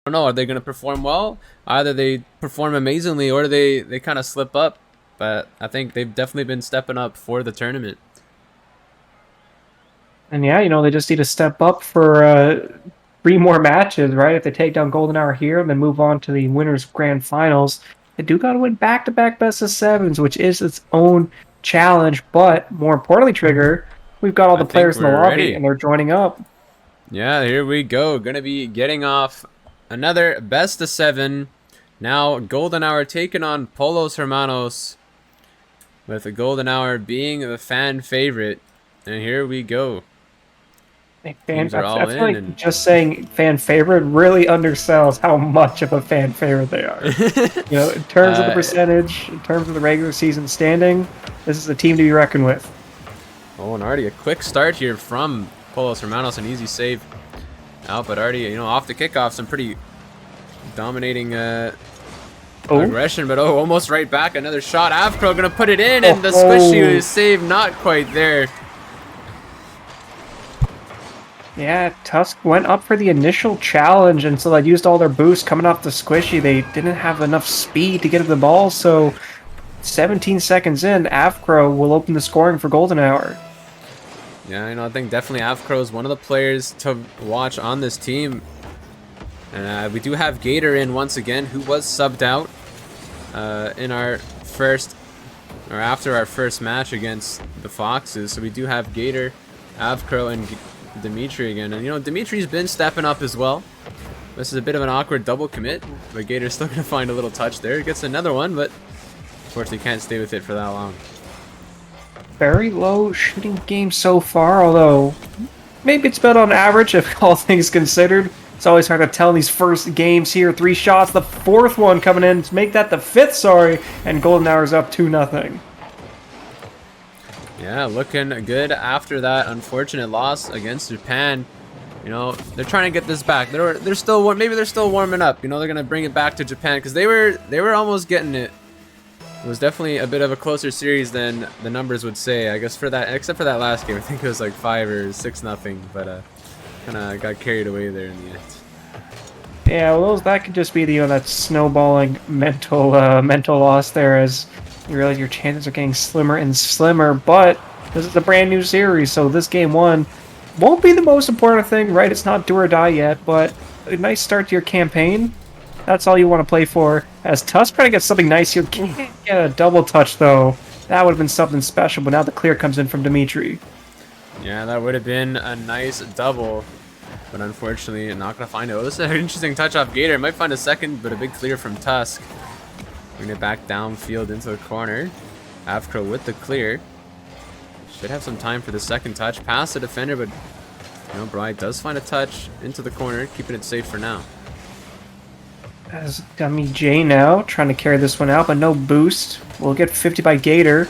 don't know. Are they going to perform well? Either they perform amazingly or they kind of slip up. But I think they've definitely been stepping up for the tournament. And yeah, they just need to step up for 3 more matches, right? If they take down Golden Hour here and then move on to the winners grand finals, they do got to win back-to-back best of sevens, which is its own challenge. But more importantly, Trigger, we've got all I the think players in the we're lobby ready. and they're joining up. Yeah, here we go. Gonna be getting off another best of 7. Now Golden Hour taking on Pollos Hermanos, with the Golden Hour being the fan favorite. And here we go. I Teams are all feel in, like and just saying fan favorite really undersells how much of a fan favorite they are. In terms of the uh, percentage, in terms of the regular season standing, this is a team to be reckoned with. oh, and already a quick start here from Pollos Hermanos, an easy save out, but already off the kickoff, some pretty dominating aggression, but almost right back. Another shot. Avcro gonna put it in, and the squishy is saved, not quite there. Yeah, Tusk went up for the initial challenge, and so they used all their boost coming off the squishy. They didn't have enough speed to get to the ball, so 17 seconds in, Avcro will open the scoring for Golden Hour. Yeah, I think definitely Avcro is one of the players to watch on this team. And we do have Gator in once again, who was subbed out in our first, or after our first match against the Foxes. So we do have Gator, Avcro, and Dimitri again. And Dimitri's been stepping up as well. This is a bit of an awkward double commit, but Gator's still going to find a little touch there. Gets another one, but unfortunately can't stay with it for that long. Very low shooting game so far, although maybe it's been on average if all things considered. It's always hard to tell in these first games here. 3 shots, the 4th one coming in to make that the 5th, sorry, and Golden Hour's up 2-0. Yeah, looking good after that unfortunate loss against Japan. They're trying to get this back. They're still maybe they're still warming up. They're gonna bring it back to Japan because they were almost getting it. It was definitely a bit of a closer series than the numbers would say. I guess for that, except for that last game, I think it was like 5 or 6-0. But kind of got carried away there in the end. Yeah, well, that could just be that snowballing mental loss there as you realize your chances are getting slimmer and slimmer. But this is a brand new series, so this game 1 won't be the most important thing, right? It's not do or die yet, but a nice start to your campaign. That's all you want to play for. As Tusk trying to get something nice here, can't get a double touch though. That would have been something special, but now the clear comes in from Dimitri. Yeah, that would have been a nice double, but unfortunately not going to find it. Oh, this is an interesting touch off Gator. Might find a second, but a big clear from Tusk. Bring it back downfield into the corner. Avcro with the clear. Should have some time for the second touch. Past the defender, but Bry does find a touch into the corner, keeping it safe for now. As Dummy J now, trying to carry this one out, but no boost. We'll get 50 by Gator.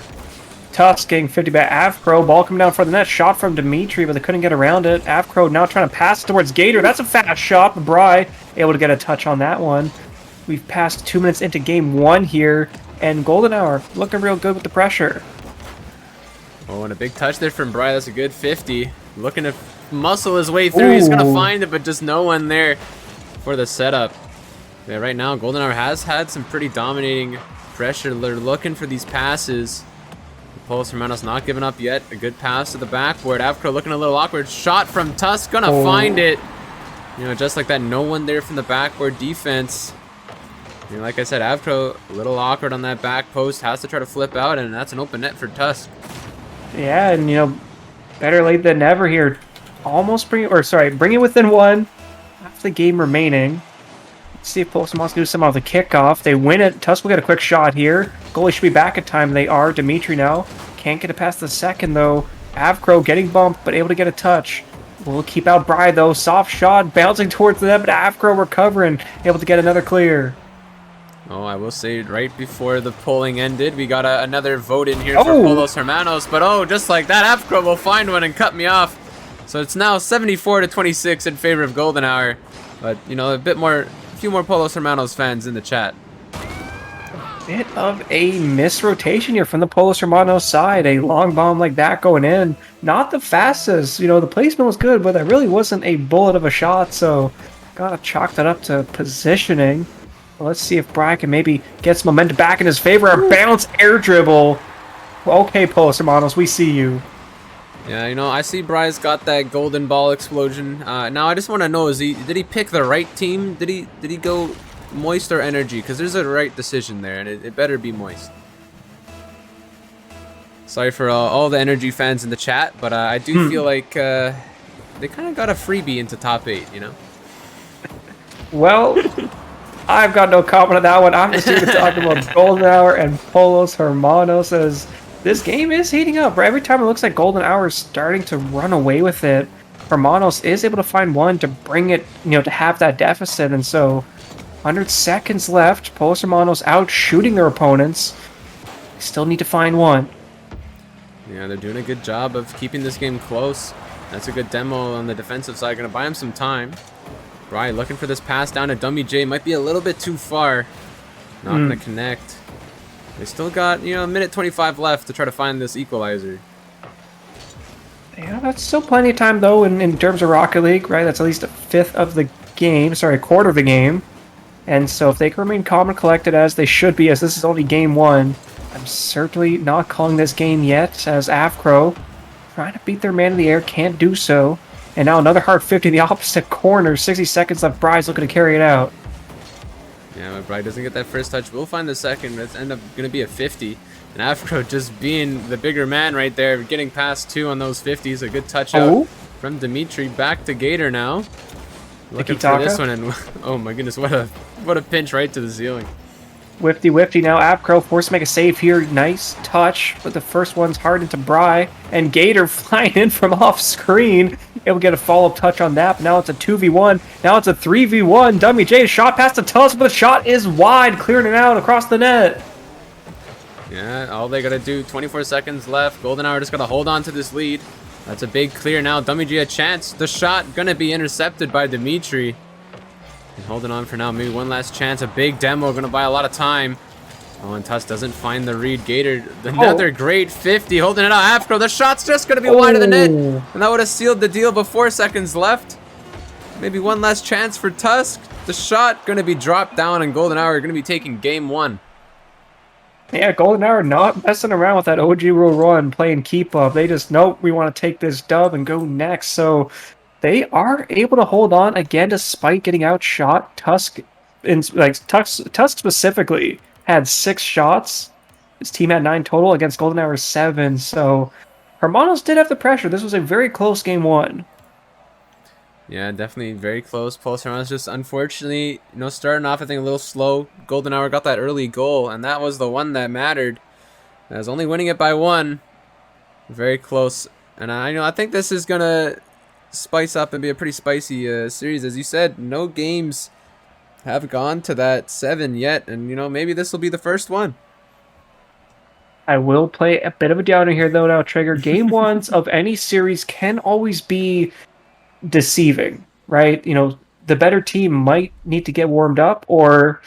Tusk getting 50 by Avcro. Ball coming down for the net. Shot from Dimitri, but they couldn't get around it. Avcro now trying to pass towards Gator. That's a fast shot, but Bry able to get a touch on that one. We've passed 2 minutes into game 1 here, and Golden Hour looking real good with the pressure. Oh, and a big touch there from Bry. That's a good 50. Looking to muscle his way through. Ooh. He's going to find it, but just no one there for the setup. Yeah, right now, Golden Hour has had some pretty dominating pressure. They're looking for these passes. Pollos Hermanos not giving up yet. A good pass to the backboard. Avcro looking a little awkward. Shot from Tusk. Gonna find it. Just like that, no one there from the backboard defense. Like I said, Avcro a little awkward on that back post. Has to try to flip out, and that's an open net for Tusk. Yeah, and better late than never here. Almost bring it within 1. Half the game remaining. Let's see if Pollos wants to do some of the kickoff. They win it. Tusk will get a quick shot here. Goalie should be back in time. They are. Dimitri now. Can't get it past the second, though. Avcro getting bumped, but able to get a touch. We'll keep out Bry, though. Soft shot, bouncing towards the net, but Avcro recovering. Able to get another clear. Oh, I will say right before the polling ended, we got another vote in here for Pollos Hermanos. But just like that, Avcro will find one and cut me off. So it's now 74-26 in favor of Golden Hour. But, a few more Pollos Hermanos fans in the chat. Bit of a misrotation here from the Pollos Hermanos side. A long bomb like that going in. Not the fastest. The placement was good, but that really wasn't a bullet of a shot. So Gotta chalk that up to positioning. Well, let's see if Brian can maybe get some momentum back in his favor. A bounce air dribble. Okay, Pollos, Hermanos, we see you. Yeah, you know, I see Bry's got that golden ball explosion. Now I just want to know, did he pick the right team? Did he go moist or energy? Because there's a right decision there, and it better be moist. Sorry for all the energy fans in the chat, but I do feel like they kind of got a freebie into top 8, you know? Well, I've got no comment on that one. I'm just here to talk about Golden Hour and Pollos Hermanos, as this game is heating up. Every time it looks like Golden Hour is starting to run away with it, Hermanos is able to find one to bring it, to have that deficit. And so, 100 seconds left. Pollos Hermanos out shooting their opponents. They still need to find one. Yeah, they're doing a good job of keeping this game close. That's a good demo on the defensive side. Gonna buy him some time. Right, looking for this pass down to Dummy J. Might be a little bit too far. Not gonna connect. They still got, a minute 25 left to try to find this equalizer. Yeah, that's still plenty of time, though, in terms of Rocket League, right? That's at least a fifth of the game. Sorry, a quarter of the game. And so if they can remain calm and collected as they should be, as this is only game 1, I'm certainly not calling this game yet, as Afcro, trying to beat their man in the air, can't do so. And now another hard 50 in the opposite corner. 60 seconds left. Bry's looking to carry it out. Yeah, but Bry doesn't get that first touch. We'll find the second. It's end up going to be a 50. And Afro just being the bigger man right there, getting past 2 on those 50s. A good touch out from Dimitri. Back to Gator now. Looking for this one, and oh my goodness, what a pinch right to the ceiling. Whifty now. Afro forced to make a save here. Nice touch, but the first one's hard into Bry. And Gator flying in from off screen. Able to get a follow-up touch on that. But now it's a 2v1. Now it's a 3v1. Dummy J shot past the Tusk, but the shot is wide, clearing it out across the net. Yeah, all they gotta do. 24 seconds left. Golden Hour just gotta hold on to this lead. That's a big clear now. Dummy J a chance. The shot gonna be intercepted by Dimitri. And holding on for now. Maybe one last chance. A big demo. Gonna buy a lot of time. Oh, and Tusk doesn't find the read. Gator, another great 50. Holding it out. Afro, the shot's just gonna be wide of the net. And that would have sealed the deal, but 4 seconds left. Maybe one last chance for Tusk. The shot gonna be dropped down, and Golden Hour gonna be taking game 1. Yeah, Golden Hour not messing around with that OG rule run, playing keep up. They just, nope, we want to take this dub and go next. So they are able to hold on again despite getting outshot. Tusk specifically had 6 shots. His team had 9 total against Golden Hour 7. So Hermanos did have the pressure. This was a very close game 1. Yeah, definitely very close. Pollos Hermanos just unfortunately, starting off I think a little slow. Golden Hour got that early goal, and that was the one that mattered. I was only winning it by 1. Very close. And I think this is gonna spice up and be a pretty spicy series. As you said, no games have gone to that 7 yet, and maybe this will be the first one. I will play a bit of a downer here though now, Trigger. Game 1s of any series can always be deceiving, right? The better team might need to get warmed up, or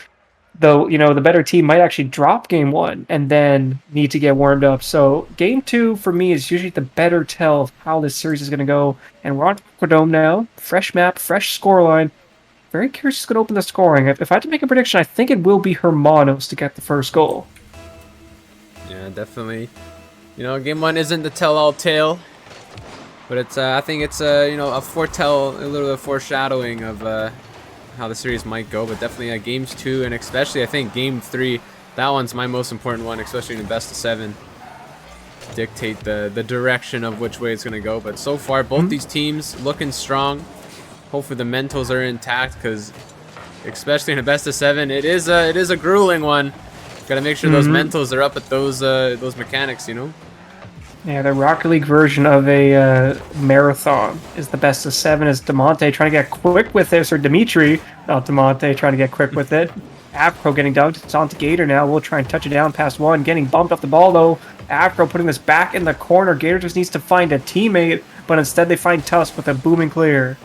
the better team might actually drop game 1 and then need to get warmed up. So game 2 for me is usually the better tell of how this series is going to go. And we're on Aquadome now. Fresh map, fresh scoreline. Very curious who's going to open the scoring. If I had to make a prediction, I think it will be Hermanos to get the first goal. Yeah, definitely. Game 1 isn't the tell-all tale. But it's, I think it's, a foretell, a little bit of foreshadowing of how the series might go. But definitely games 2 and especially I think game 3, that one's my most important one, especially in the best of 7. Dictate the direction of which way it's going to go. But so far, both these teams looking strong. Hopefully the mentals are intact, because especially in a best of 7, it is a grueling one. Got to make sure those mentals are up at those mechanics, Yeah, the Rocket League version of a marathon is the best of 7. Is Demonte trying to get quick with this, or Dimitri, not Demonte, trying to get quick with it. Afro getting dunked. It's on to Gator now. We'll try and touch it down past 1. Getting bumped off the ball, though. Afro putting this back in the corner. Gator just needs to find a teammate, but instead they find Tusk with a booming clear.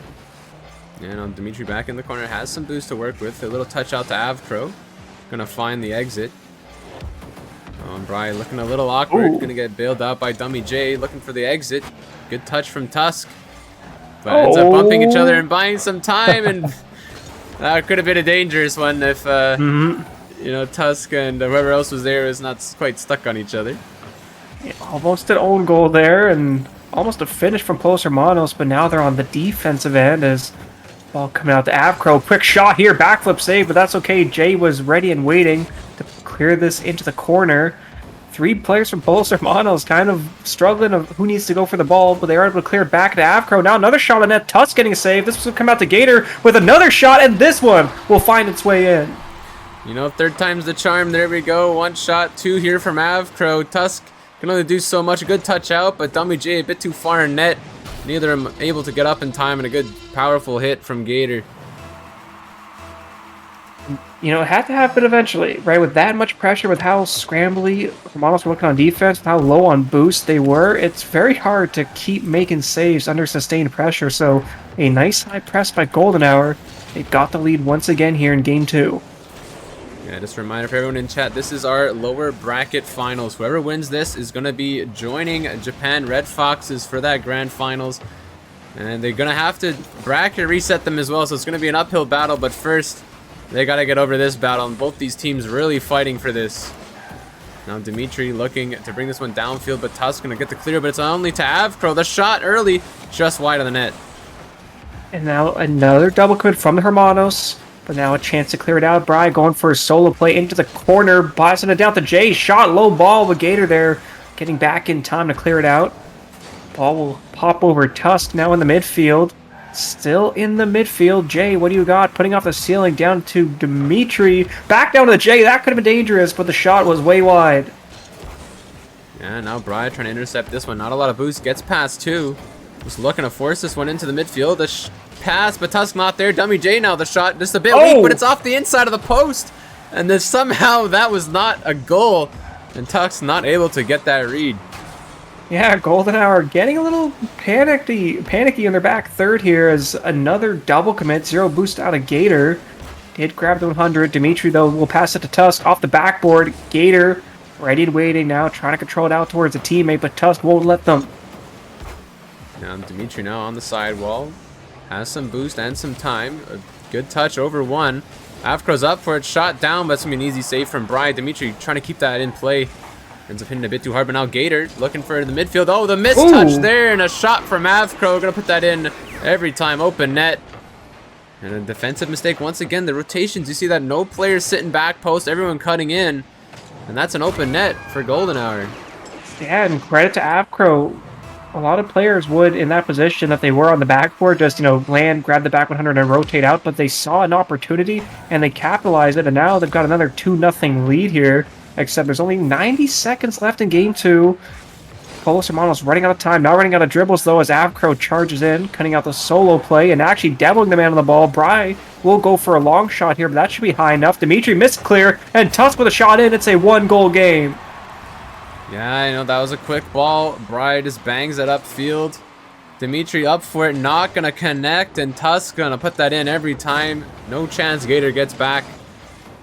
And Dimitri back in the corner. Has some boost to work with. A little touch out to Avcro. Gonna find the exit. Brian looking a little awkward. Gonna get bailed out by Dummy J. Looking for the exit. Good touch from Tusk. But ends up bumping each other and buying some time. And That could have been a dangerous one if, you know, Tusk and whoever else was there is not quite stuck on each other. Yeah, almost an own goal there, and almost a finish from Pollos Hermanos, but now they're on the defensive end as ball coming out to Avcro. Quick shot here, backflip save, but that's okay. Jay was ready and waiting to clear this into the corner. 3 players from Pollos Hermanos kind of struggling of who needs to go for the ball, but they are able to clear it back to Avcro. Now another shot on net. Tusk getting a save. This will come out to Gator with another shot, and this one will find its way in. You know, third time's the charm. There we go. 1 shot, 2 here from Avcro. Tusk can only do so much. A good touch out, but Dummy J a bit too far in net. Neither of them able to get up in time, and a good, powerful hit from Gator. You know, it had to happen eventually, right? With that much pressure, with how scrambly Hermanos were looking on defense, with how low on boost they were, it's very hard to keep making saves under sustained pressure. So, a nice high press by Golden Hour. They got the lead once again here in Game 2. Yeah, just a reminder for everyone in chat, this is our lower bracket finals. Whoever wins this is going to be joining Japan Red Foxes for that grand finals. And they're going to have to bracket reset them as well, so it's going to be an uphill battle. But first, they got to get over this battle, and both these teams really fighting for this. Now Dimitri looking to bring this one downfield, but Tusk going to get the clear, but it's only to Avcro. The shot early, just wide of the net. And now another double commit from the Hermanos. But now a chance to clear it out. Bry going for a solo play into the corner. Blasting it down to Jay. Shot, low ball with Gator there. Getting back in time to clear it out. Ball will pop over Tusk now in the midfield. Still in the midfield. Jay, what do you got? Putting off the ceiling down to Dimitri. Back down to the Jay. That could have been dangerous, but the shot was way wide. Yeah, now Bry trying to intercept this one. Not a lot of boost. Gets past 2. Just looking to force this one into the midfield. The pass, but Tusk not there. Dummy J now the shot. Just a bit weak, but it's off the inside of the post. And then somehow that was not a goal. And Tusk's not able to get that read. Yeah, Golden Hour getting a little panicky in their back third here as another double commit. 0 boost out of Gator. Did grab the 100. Dimitri, though, will pass it to Tusk off the backboard. Gator ready and waiting now, trying to control it out towards a teammate, but Tusk won't let them. Now Dimitri now on the sidewall. Has some boost and some time. A good touch over 1. Avcro's up for it. Shot down, but it's going to be an easy save from Bry. Dimitri trying to keep that in play. Ends up hitting a bit too hard, but now Gator looking for the midfield. Oh, the mistouch there, and a shot from Avcro. Going to put that in every time. Open net. And a defensive mistake once again. The rotations, you see that no players sitting back post. Everyone cutting in. And that's an open net for Golden Hour. Yeah, and credit to Avcro. A lot of players would, in that position that they were on the backboard, just, you know, land, grab the back 100 and rotate out, but they saw an opportunity and they capitalized it, and now they've got another 2-0 lead here, except there's only 90 seconds left in Game 2. Pollos Hermanos running out of time, now running out of dribbles, though, as Avcro charges in, cutting out the solo play, and actually demoing the man on the ball. Bry will go for a long shot here, but that should be high enough. Dimitri missed clear, and Tusk with a shot in. It's a 1-goal game. Yeah, I know that was a quick ball. Bry just bangs it upfield. Dimitri up for it, not going to connect, and Tusk going to put that in every time. No chance Gator gets back.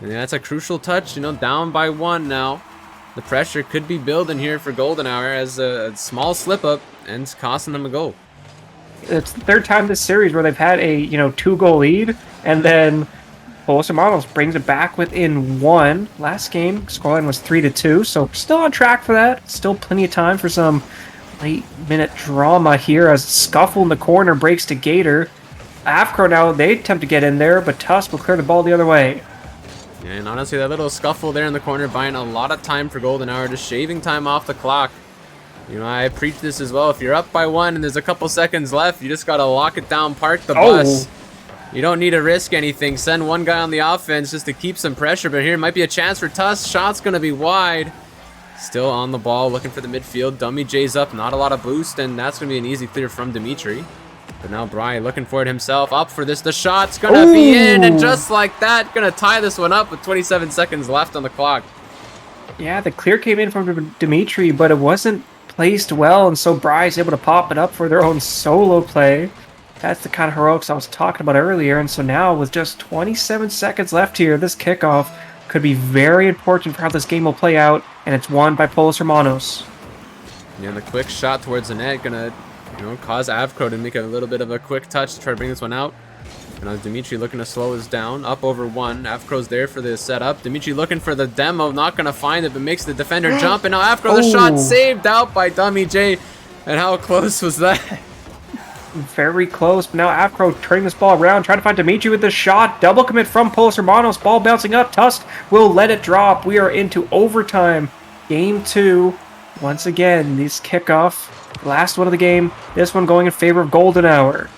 And that's a crucial touch, you know, down by 1 now. The pressure could be building here for Golden Hour as a small slip-up ends costing them a goal. It's the third time this series where they've had a, you know, 2-goal lead, and then Pollos Hermanos brings it back within 1. Last game, scoreline was 3-2, so still on track for that. Still plenty of time for some late-minute drama here as Scuffle in the corner breaks to Gator. Avcro now, they attempt to get in there, but Tusk will clear the ball the other way. Yeah, and honestly, that little scuffle there in the corner buying a lot of time for Golden Hour, just shaving time off the clock. You know, I preach this as well. If you're up by 1 and there's a couple seconds left, you just got to lock it down, park the bus. You don't need to risk anything. Send one guy on the offense just to keep some pressure. But here might be a chance for Tusk. Shot's going to be wide. Still on the ball, looking for the midfield. Dummy J's up, not a lot of boost, and that's going to be an easy clear from Dimitri. But now Bry looking for it himself. Up for this. The shot's going to be in, and just like that, going to tie this one up with 27 seconds left on the clock. Yeah, the clear came in from Dimitri, but it wasn't placed well, and so Bry's able to pop it up for their own solo play. That's the kind of heroics I was talking about earlier, and so now with just 27 seconds left here, this kickoff could be very important for how this game will play out, and it's won by Pollos Hermanos. Yeah, the quick shot towards the net gonna, you know, cause Avcro to make a little bit of a quick touch to try to bring this one out. And now Dimitri looking to slow us down. Up over 1. Afro's there for the setup. Dimitri looking for the demo. Not going to find it, but makes the defender jump. And now Afro, the shot saved out by Dummy J. And how close was that? Very close, but now Afro turning this ball around, trying to find Dimitri with the shot. Double commit from Pollos Hermanos. Ball bouncing up. Tusk will let it drop. We are into overtime. Game 2. Once again, this kickoff. Last one of the game. This one going in favor of Golden Hour.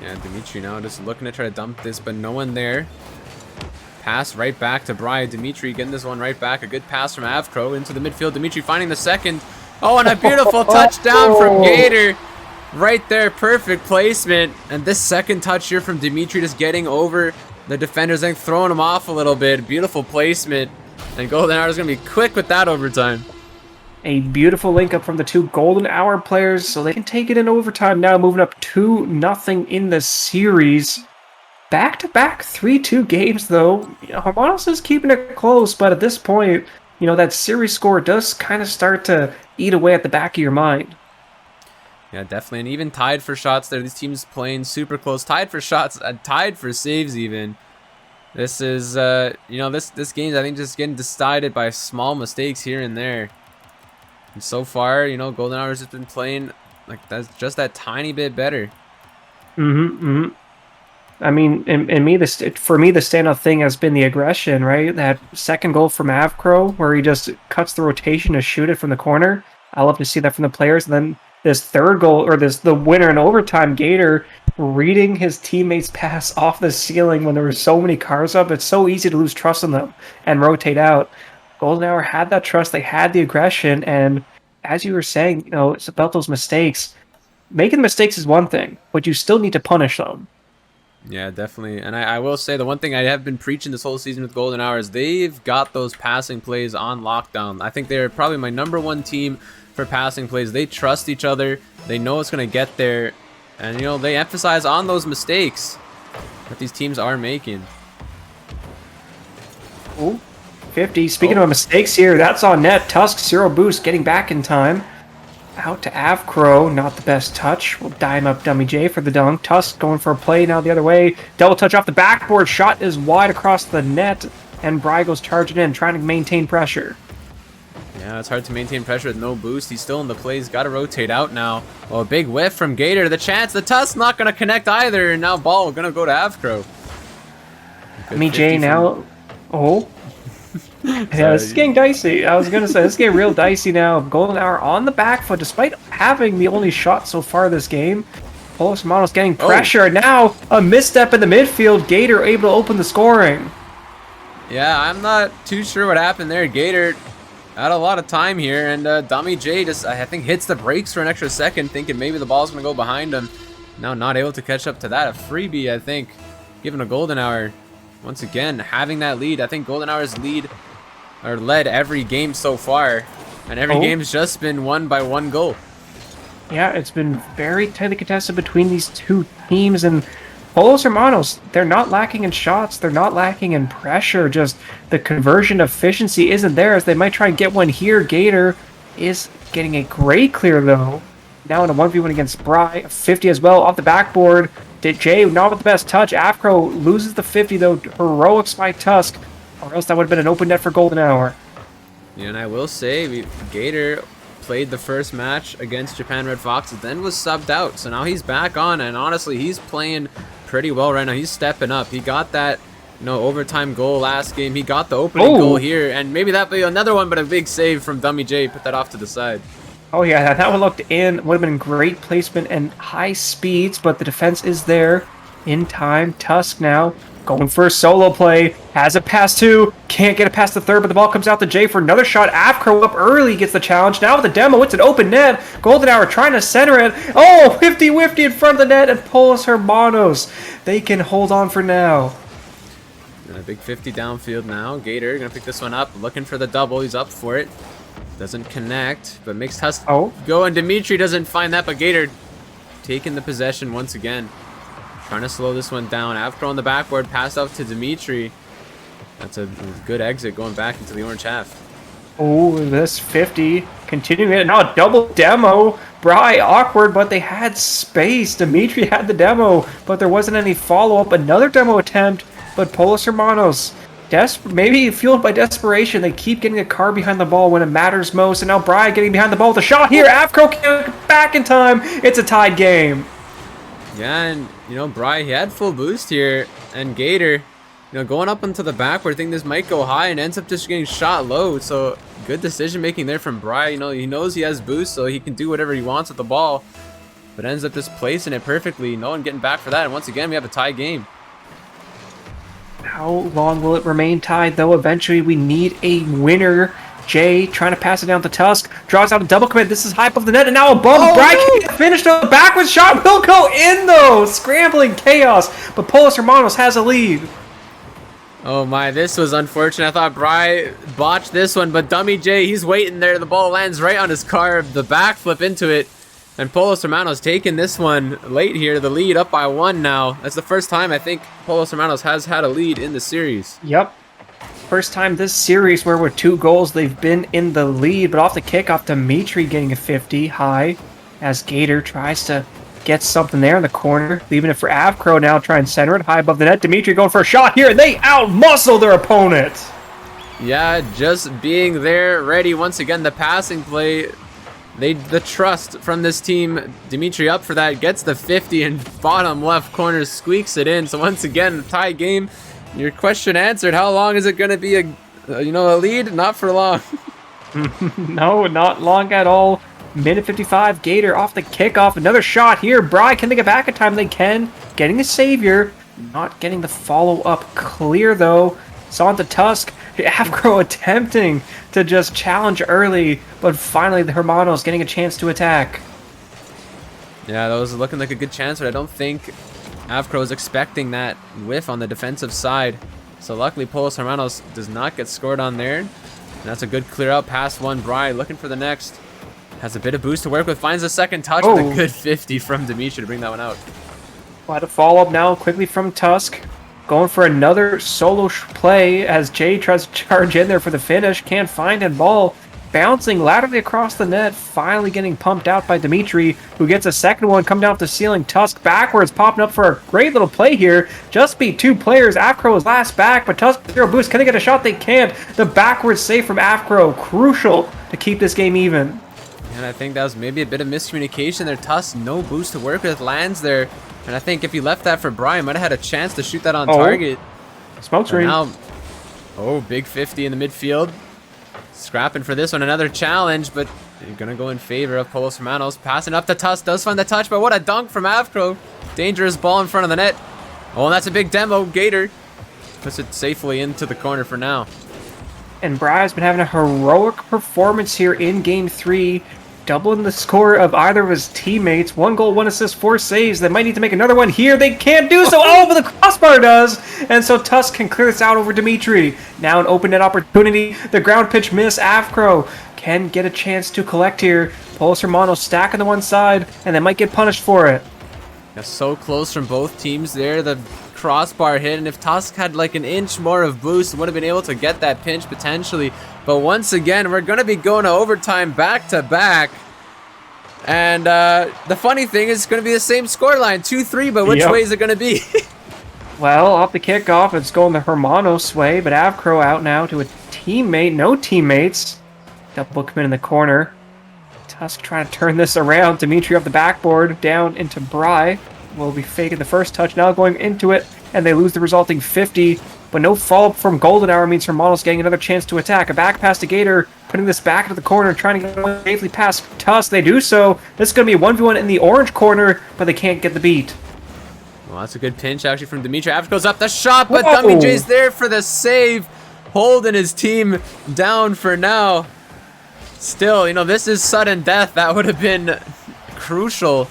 Yeah, Dimitri now just looking to try to dump this, but no one there. Pass right back to Brian. Dimitri getting this one right back. A good pass from Avcro into the midfield. Dimitri finding the second. Oh, and a beautiful touchdown from Gator. Right there, perfect placement. And this second touch here from Dimitri just getting over the defenders and throwing him off a little bit. Beautiful placement. And Golden Hour is going to be quick with that overtime. A beautiful link up from the two Golden Hour players, so they can take it in overtime now, moving up 2-0 in the series. Back-to-back 3-2 games, though. Hermanos is keeping it close, but at this point, that series score does kind of start to eat away at the back of your mind. Yeah, definitely. And even tied for shots there. These teams playing super close. Tied for shots, tied for saves even. This is, this game, I think, just getting decided by small mistakes here and there. And so far, Golden Hours has been playing like that's just that tiny bit better. I mean, for me, the standout thing has been the aggression, right? That second goal from Avcro, where he just cuts the rotation to shoot it from the corner. I love to see that from the players. And then this third goal, or the winner in overtime, Gator reading his teammates' pass off the ceiling when there were so many cars up. It's so easy to lose trust in them and rotate out. Golden Hour had that trust, they had the aggression, and as you were saying, it's about those mistakes. Making mistakes is one thing, but you still need to punish them. Yeah, definitely. And I will say the one thing I have been preaching this whole season with Golden Hour is they've got those passing plays on lockdown. I think they're probably my #1 team for passing plays. They trust each other. They know it's going to get there. And, they emphasize on those mistakes that these teams are making. Ooh, 50. Speaking of mistakes here, that's on net. Tusk, 0 boost, getting back in time. Out to Avcro, not the best touch. We'll dime up Dummy J for the dunk. Tusk going for a play now the other way. Double touch off the backboard. Shot is wide across the net. And Bry goes charging in, trying to maintain pressure. Yeah, it's hard to maintain pressure with no boost. He's still in the play. He's got to rotate out now. Well, a big whiff from Gator. The chance. The Tusk not going to connect either. And now ball going to go to Avcro. Dummy J now. Oh. Yeah, this is getting dicey. I was going to say, this is getting real dicey now. Golden Hour on the back foot, despite having the only shot so far this game. Pollos Hermanos getting pressure. Now, a misstep in the midfield. Gator able to open the scoring. Yeah, I'm not too sure what happened there. Gator had a lot of time here, and Dummy J just, I think, hits the brakes for an extra second, thinking maybe the ball's going to go behind him. Now not able to catch up to that. A freebie, I think, given a Golden Hour. Once again, having that lead. I think Golden Hour's led every game so far, and every game's just been won by 1 goal. Yeah, it's been very tightly contested between these two teams, and Pollos Hermanos, they're not lacking in shots, they're not lacking in pressure, just the conversion efficiency isn't there, as they might try and get one here. Gator is getting a great clear, though. Now in a 1v1 against Bry, 50 as well, off the backboard. Jay, not with the best touch. Afro loses the 50, though. Heroics by Tusk, or else that would have been an open net for Golden Hour. Yeah, and I will say, Gator played the first match against Japan Red Foxes, then was subbed out. So now he's back on, and honestly, he's playing pretty well right now. He's stepping up. He got that, overtime goal last game. He got the opening goal here, and maybe that'll be another one, but a big save from Dummy J. Put that off to the side. Oh yeah, that one looked in. Would have been great placement and high speeds, but the defense is there in time. Tusk now going for a solo play. Has a pass two. Can't get it past the third, but the ball comes out to Jay for another shot. Avcro up early, gets the challenge. Now with the demo, it's an open net. Golden Hour trying to center it. Oh, 50-50 in front of the net, and Pollos Hermanos. They can hold on for now. And a big 50 downfield now. Gator gonna pick this one up, looking for the double. He's up for it. Doesn't connect, but makes Tusk go, and Dimitri doesn't find that, but Gator taking the possession once again. Trying to slow this one down. Avcro on the backboard, pass out to Dimitri. That's a good exit going back into the orange half. Oh, this 50 continuing it. Now a double demo. Bry awkward, but they had space. Dimitri had the demo, but there wasn't any follow-up. Another demo attempt, but Pollos Hermanos, maybe fueled by desperation, they keep getting a car behind the ball when it matters most. And now Bry getting behind the ball with a shot here. Avcro can't get back in time. It's a tied game. Yeah, and, Bry, he had full boost here. And Gator, going up into the backward, I think this might go high and ends up just getting shot low. So good decision making there from Bry. He knows he has boost, so he can do whatever he wants with the ball, but ends up just placing it perfectly. No one getting back for that. And once again, we have a tie game. How long will it remain tied, though? Eventually, we need a winner. Jay trying to pass it down to Tusk. Draws out a double commit. This is high above the net, and now a bump. Bry can't finish the backwards shot. Will go in, though. Scrambling chaos, but Pollos Hermanos has a lead. Oh my, this was unfortunate. I thought Bry botched this one, but Dummy J, he's waiting there. The ball lands right on his car, the backflip into it. And Pollos Hermanos taking this one late here, the lead up by 1 now. That's the first time I think Pollos Hermanos has had a lead in the series. Yep. First time this series where with 2 goals they've been in the lead, but off the kickoff, Dimitri getting a 50 high as Gator tries to get something there in the corner, leaving it for Avcro now, try and center it high above the net. Dimitri going for a shot here, and they out-muscle their opponent. Yeah, just being there, ready. Once again, the passing play, the trust from this team. Dimitri up for that, gets the 50, and bottom left corner squeaks it in. So once again, tie game. Your question answered. How long is it going to be a lead? Not for long. No, not long at all. Minute 55, Gator off the kickoff. Another shot here. Bry, can they get back in time? They can. Getting a savior. Not getting the follow-up clear, though. It's on to Tusk. Avcro attempting to just challenge early, but finally the Hermanos getting a chance to attack. Yeah, that was looking like a good chance, but I don't think Avcro was expecting that whiff on the defensive side. So luckily, Pollos Hermanos does not get scored on there. And that's a good clear out past one. Bry looking for the next. Has a bit of boost to work with, finds the second touch with a good 50 from Dimitri to bring that one out. Well, had a follow-up now quickly from Tusk. Going for another solo play as Jay tries to charge in there for the finish. Can't find it. Ball bouncing laterally across the net. Finally getting pumped out by Dimitri, who gets a second one. Come down off the ceiling. Tusk backwards, popping up for a great little play here. Just beat 2 players. Avcro is last back, but Tusk 0 boost. Can they get a shot? They can't. The backwards save from Avcro. Crucial to keep this game even. And I think that was maybe a bit of miscommunication there. Tusk, no boost to work with, lands there. And I think if he left that for Brian, might have had a chance to shoot that on target. Smoke screen. Now, big 50 in the midfield. Scrapping for this one, another challenge, but you're going to go in favor of Pollos Hermanos. Passing up to Tusk, does find the touch, but what a dunk from Avcro. Dangerous ball in front of the net. Oh, and that's a big demo. Gator puts it safely into the corner for now. And Bry's been having a heroic performance here in Game 3. Doubling the score of either of his teammates. 1 goal, 1 assist, 4 saves. They might need to make another one here. They can't do so. Oh, but the crossbar does. And so Tusk can clear this out over Dimitri. Now an open net opportunity. The ground pitch miss. Avcro can get a chance to collect here. Pollos Hermanos stack on the one side, and they might get punished for it. Yeah, so close from both teams there. The crossbar hit, and if Tusk had like an inch more of boost, would have been able to get that pinch potentially. But once again, we're going to be going to overtime back to back. And the funny thing is, it's going to be the same scoreline, 2-3, but which way is it going to be? Well, off the kickoff, it's going the Hermanos way, but Avcro out now to a teammate. No teammates. Double commit in the corner. Tusk trying to turn this around. Dimitri off the backboard, down into Bry. Will be faking the first touch, now going into it, and they lose the resulting 50. But no follow-up from Golden Hour means Hermanos getting another chance to attack. A back pass to Gator, putting this back into the corner, trying to get one safely past Tusk. They do so. This is going to be a 1v1 in the orange corner, but they can't get the beat. Well, that's a good pinch actually from Dimitri. Avcro goes up the shot, but Dummy J's there for the save, holding his team down for now. Still, this is sudden death. That would have been crucial.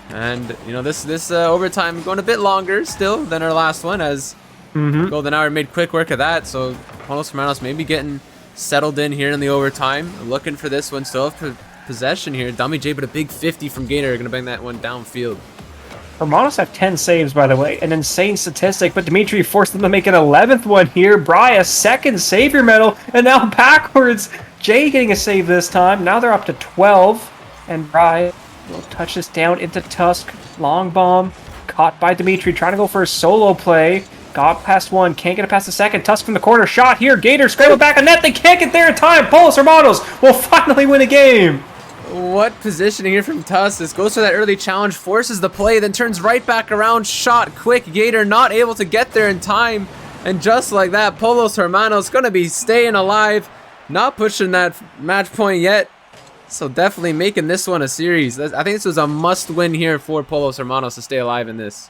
And, this overtime going a bit longer still than our last one, as Golden Hour made quick work of that. So Pollos Hermanos maybe getting settled in here in the overtime. Looking for this one. Still have possession here. Dummy J, but a big 50 from Gator. Going to bring that one downfield. Hermanos have 10 saves, by the way. An insane statistic, but Dimitri forced them to make an 11th one here. Bry, a second savior medal, and now backwards. Jay getting a save this time. Now they're up to 12. And Bry will touch this down into Tusk. Long bomb. Caught by Dimitri. Trying to go for a solo play. Got past one. Can't get it past the second. Tusk from the corner. Shot here. Gator scrambled back on net. They can't get there in time. Pollos Hermanos will finally win a game. What positioning here from Tusk. This goes for that early challenge. Forces the play. Then turns right back around. Shot quick. Gator not able to get there in time. And just like that, Pollos Hermanos going to be staying alive. Not pushing that match point yet. So definitely making this one a series. I think this was a must win here for Pollos Hermanos to stay alive in this.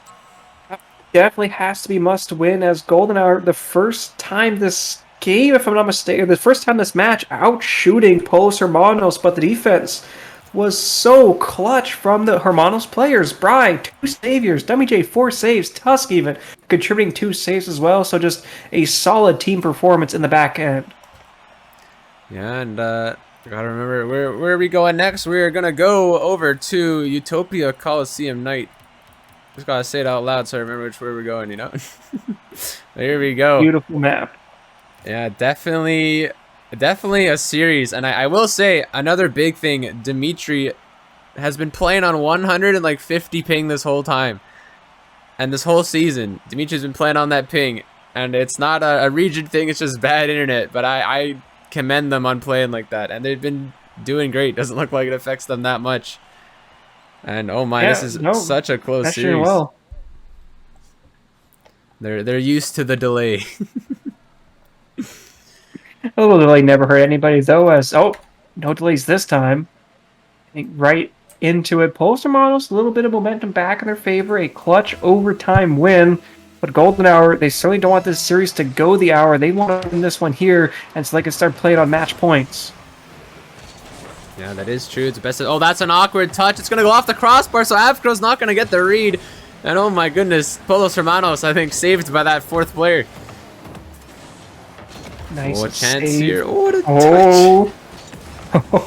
Definitely has to be must win, as Golden Hour, the first time this game, if I'm not mistaken, the first time this match, out shooting Pollos Hermanos, but the defense was so clutch from the Hermanos players. Bry, 2 saviors, WJ 4 saves, Tusk even contributing 2 saves as well. So just a solid team performance in the back end. Yeah, and gotta remember where are we going next? We're gonna go over to Utopia Coliseum Night. Just gotta say it out loud so I remember which way we're going, you know? Here we go. Beautiful map. Yeah, definitely a series. And I will say another big thing, Dimitri has been playing on 150 ping this whole time. And this whole season, Dimitri's been playing on that ping. And it's not a region thing, it's just bad internet. But I commend them on playing like that, and they've been doing great. Doesn't look like it affects them that much. And oh my, this is such a close series. Well. They're used to the delay. A little delay never hurt anybody though, as no delays this time. I think right into it. Pollos Hermanos, a little bit of momentum back in their favor, a clutch overtime win. But Golden Hour, they certainly don't want this series to go the hour. They want to win this one here, and so they can start playing on match points. Yeah, that is true. It's the best. Oh, that's an awkward touch. It's going to go off the crossbar, so Avcro's not going to get the read. And oh my goodness, Pollos Hermanos, I think, saved by that 4th player. Nice chance save. here. Oh, what a touch.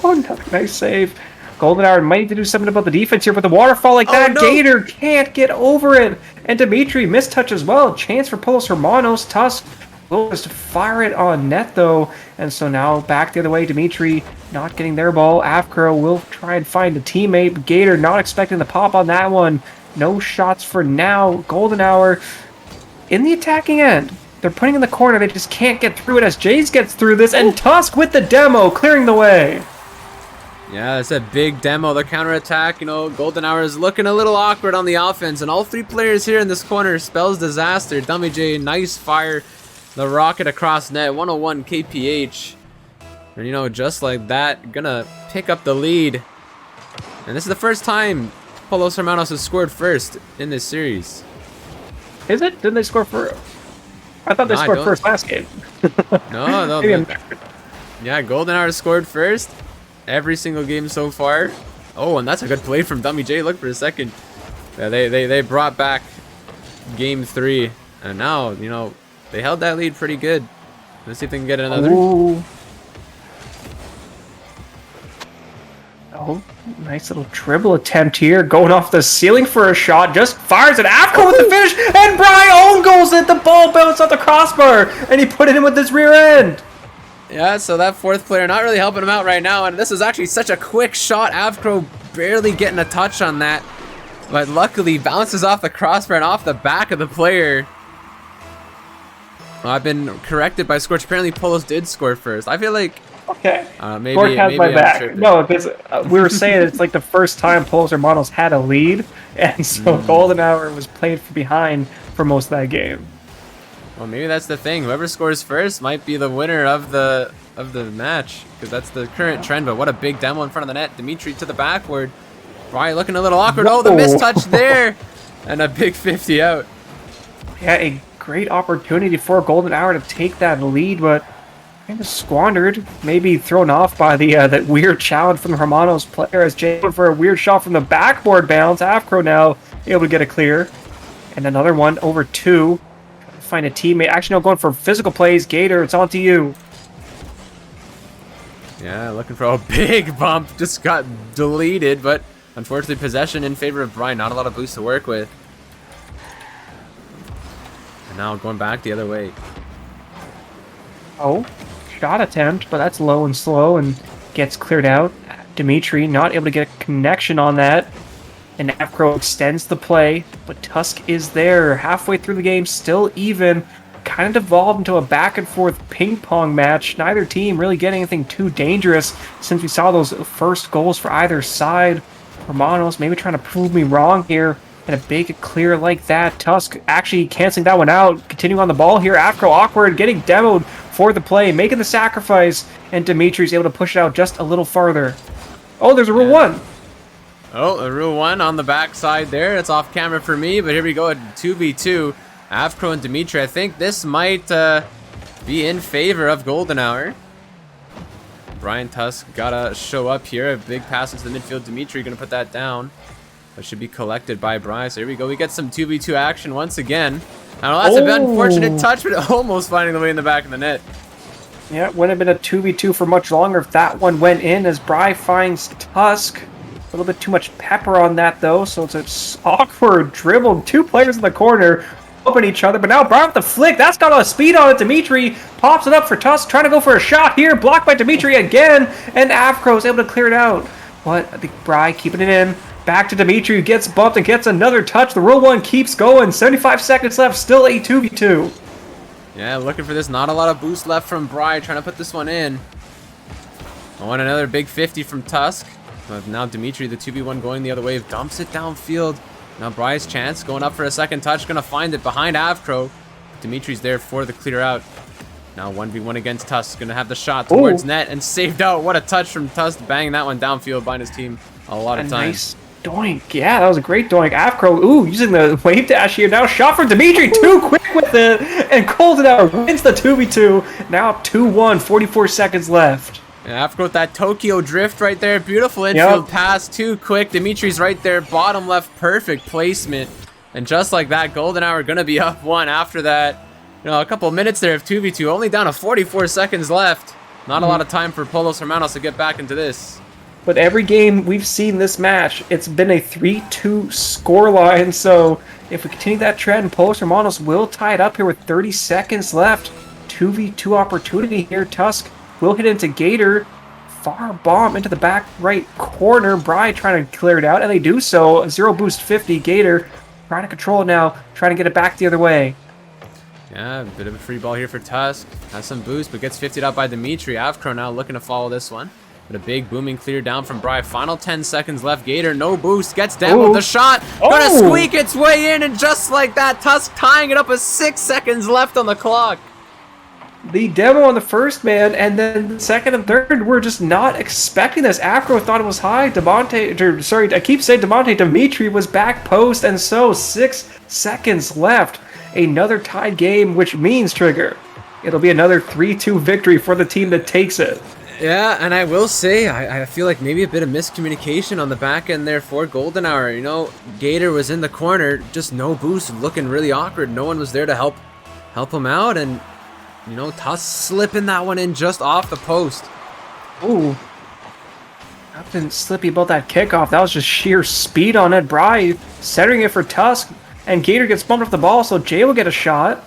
Oh, nice save. Golden Hour might need to do something about the defense here, but the waterfall like that, no. Gator can't get over it. And Dimitri mistouch as well. Chance for Pollos Hermanos. Tusk will just fire it on net though. And so now back the other way. Dimitri not getting their ball. Avcro will try and find a teammate. Gator not expecting the pop on that one. No shots for now. Golden Hour in the attacking end. They're putting in the corner. They just can't get through it as Jays gets through this. And Tusk with the demo clearing the way. Yeah, it's a big demo. The counterattack, you know, Golden Hour is looking a little awkward on the offense. And all 3 players here in this corner spells disaster. Dummy J, nice fire. The rocket across net, 101 kph. And, you know, just like that, gonna pick up the lead. And this is the first time Pollos Hermanos has scored first in this series. Is it? Didn't they score first? I thought they scored first last game. No. Yeah, Golden Hour scored first. Every single game so far. Oh, and that's a good play from Dummy J. Look for a second. Yeah, they brought back game 3. And now, you know, they held that lead pretty good. Let's see if they can get another. Ooh. Oh, nice little dribble attempt here. Going off the ceiling for a shot. Just fires it. Avco with the finish. And Brian own goals it. The ball bounced off the crossbar. And he put it in with his rear end. Yeah, so that 4th player not really helping him out right now. And this is actually such a quick shot. Avcro barely getting a touch on that. But luckily bounces off the crossbar and off the back of the player. Well, I've been corrected by Scorch. Apparently Pollos did score first. I feel like... Okay. Maybe has my back. No, because we were saying it's like the first time Pollos Hermanos had a lead. And so Golden Hour was playing from behind for most of that game. Well, maybe that's the thing. Whoever scores first might be the winner of the match, because that's the current trend. But what a big demo in front of the net. Dimitri to the backward. Brian looking a little awkward. Oh, the mistouch there. And a big 50 out. Yeah, a great opportunity for Golden Hour to take that lead, but kind of squandered. Maybe thrown off by the that weird challenge from the Hermanos player as Jay went for a weird shot from the backboard bounce. Avcro now able to get a clear. And another one over 2. Find a teammate. Actually, no, going for physical plays. Gator, it's on to you. Yeah, looking for a big bump. Just got deleted, but unfortunately possession in favor of Brian. Not a lot of boost to work with. And now going back the other way. Oh, shot attempt, but that's low and slow and gets cleared out. Dimitri not able to get a connection on that. And Afro extends the play, but Tusk is there. Halfway through the game, still even. Kind of devolved into a back and forth ping pong match. Neither team really getting anything too dangerous since we saw those first goals for either side. Hermanos maybe trying to prove me wrong here and a big clear like that. Tusk actually canceling that one out. Continuing on the ball here. Afro awkward, getting demoed for the play, making the sacrifice, and Dimitri's able to push it out just a little farther. Oh, there's a rule one. Oh, a rule one on the backside there. It's off camera for me, but here we go at 2v2. Afro and Dimitri. I think this might be in favor of Golden Hour. Brian Tusk gotta show up here. A big pass into the midfield. Dimitri gonna put that down. That should be collected by Bryce. Here we go. We get some 2v2 action once again. I know that's an unfortunate touch, but almost finding the way in the back of the net. Yeah, it wouldn't have been a 2v2 for much longer if that one went in as Bry finds Tusk. A little bit too much pepper on that though, so it's an awkward dribble. Two players in the corner open each other, but now Bry with the flick. That's got a lot of speed on it. Dimitri pops it up for Tusk, trying to go for a shot here. Blocked by Dimitri again, and Afro is able to clear it out. But I think Bry keeping it in. Back to Dimitri, who gets bumped and gets another touch. The rule one keeps going. 75 seconds left, still a 2v2. Yeah, looking for this. Not a lot of boost left from Bry, trying to put this one in. I want another big 50 from Tusk. But now Dimitri, the 2v1 going the other way, dumps it downfield. Now Bry's chance, going up for a second touch, gonna find it behind Avcro. Dimitri's there for the clear out. Now 1v1 against Tusk, gonna have the shot towards net and saved out. What a touch from Tusk, banging that one downfield behind his team a lot of times. Nice doink. Yeah, that was a great doink. Avcro, using the wave dash here. Now shot for Dimitri, too quick with it. And Golden Hour wins the 2v2. Now 2-1, 44 seconds left. And After with that Tokyo drift right there, beautiful infield pass, too quick. Dimitri's right there, bottom left, perfect placement. And just like that, Golden Hour gonna be up one after that. A couple of minutes there of 2v2, only down to 44 seconds left. Not a lot of time for Pollos Hermanos to get back into this. But every game we've seen this match, it's been a 3-2 scoreline. So if we continue that trend, Pollos Hermanos will tie it up here with 30 seconds left. 2v2 opportunity here. Tusk will hit into Gator. Far bomb into the back right corner. Bry trying to clear it out, and they do so. 0 boost 50. Gator trying to control it now, trying to get it back the other way. Yeah, a bit of a free ball here for Tusk. Has some boost, but gets 50'd out by Dimitri. Avcro now looking to follow this one. But a big booming clear down from Bry. Final 10 seconds left. Gator, no boost. Gets down with the shot. Gonna squeak its way in, and just like that, Tusk tying it up with 6 seconds left on the clock. The demo on the first man, and then the second and third, we're just not expecting this. Afro thought it was high. Dimitri was back post, and so 6 seconds left. Another tied game, which means, Trigger, it'll be another 3-2 victory for the team that takes it. Yeah, and I will say, I feel like maybe a bit of miscommunication on the back end there for Golden Hour. Gator was in the corner, just no boost, looking really awkward. No one was there to help him out, and Tusk slipping that one in just off the post. Ooh. Nothing slippy about that kickoff. That was just sheer speed on it. Bry centering it for Tusk, and Gator gets bumped off the ball, so Jay will get a shot.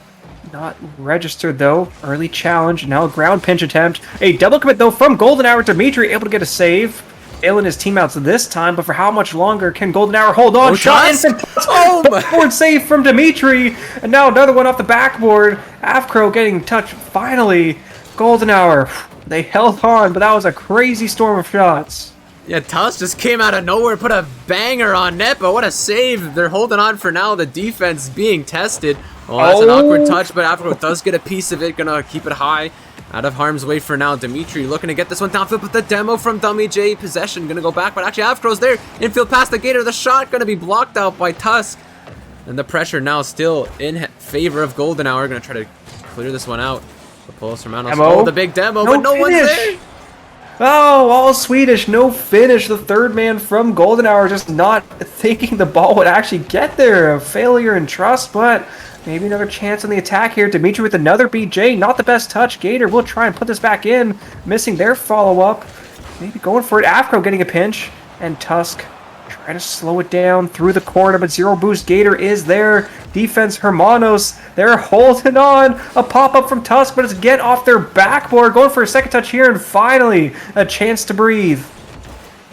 Not registered, though. Early challenge. Now a ground pinch attempt. A double commit, though, from Golden Hour. Dimitri able to get a save. Bailing his team out this time, but for how much longer can Golden Hour hold on? Shot in from Tusk. Backboard save from Dimitri. And now another one off the backboard. Afcro getting touched finally. Golden Hour. They held on, but that was a crazy storm of shots. Yeah, Tusk just came out of nowhere, put a banger on net, but what a save. They're holding on for now. The defense being tested. Oh, that's an awkward touch, but Afro does get a piece of it. Gonna keep it high. Out of harm's way for now. Dimitri looking to get this one downfield, but the demo from Dummy J. Possession gonna go back, but actually Afro's there. Infield past the Gator. The shot gonna be blocked out by Tusk. And the pressure now still in favor of Golden Hour. Gonna try to clear this one out. The Pollos Hermanos. Oh, the big demo, but no one's there. Oh, all Swedish, no finish. The third man from Golden Hour just not thinking the ball would actually get there. A failure in trust, but maybe another chance on the attack here. Dimitri with another BJ, not the best touch. Gator will try and put this back in, missing their follow-up. Maybe going for it. Afro getting a pinch, and Tusk trying to slow it down through the corner, but 0 boost. Gator is there. Defense Hermanos, they're holding on. A pop-up from Tusk, but it's get off their backboard. Going for a second touch here, and finally a chance to breathe.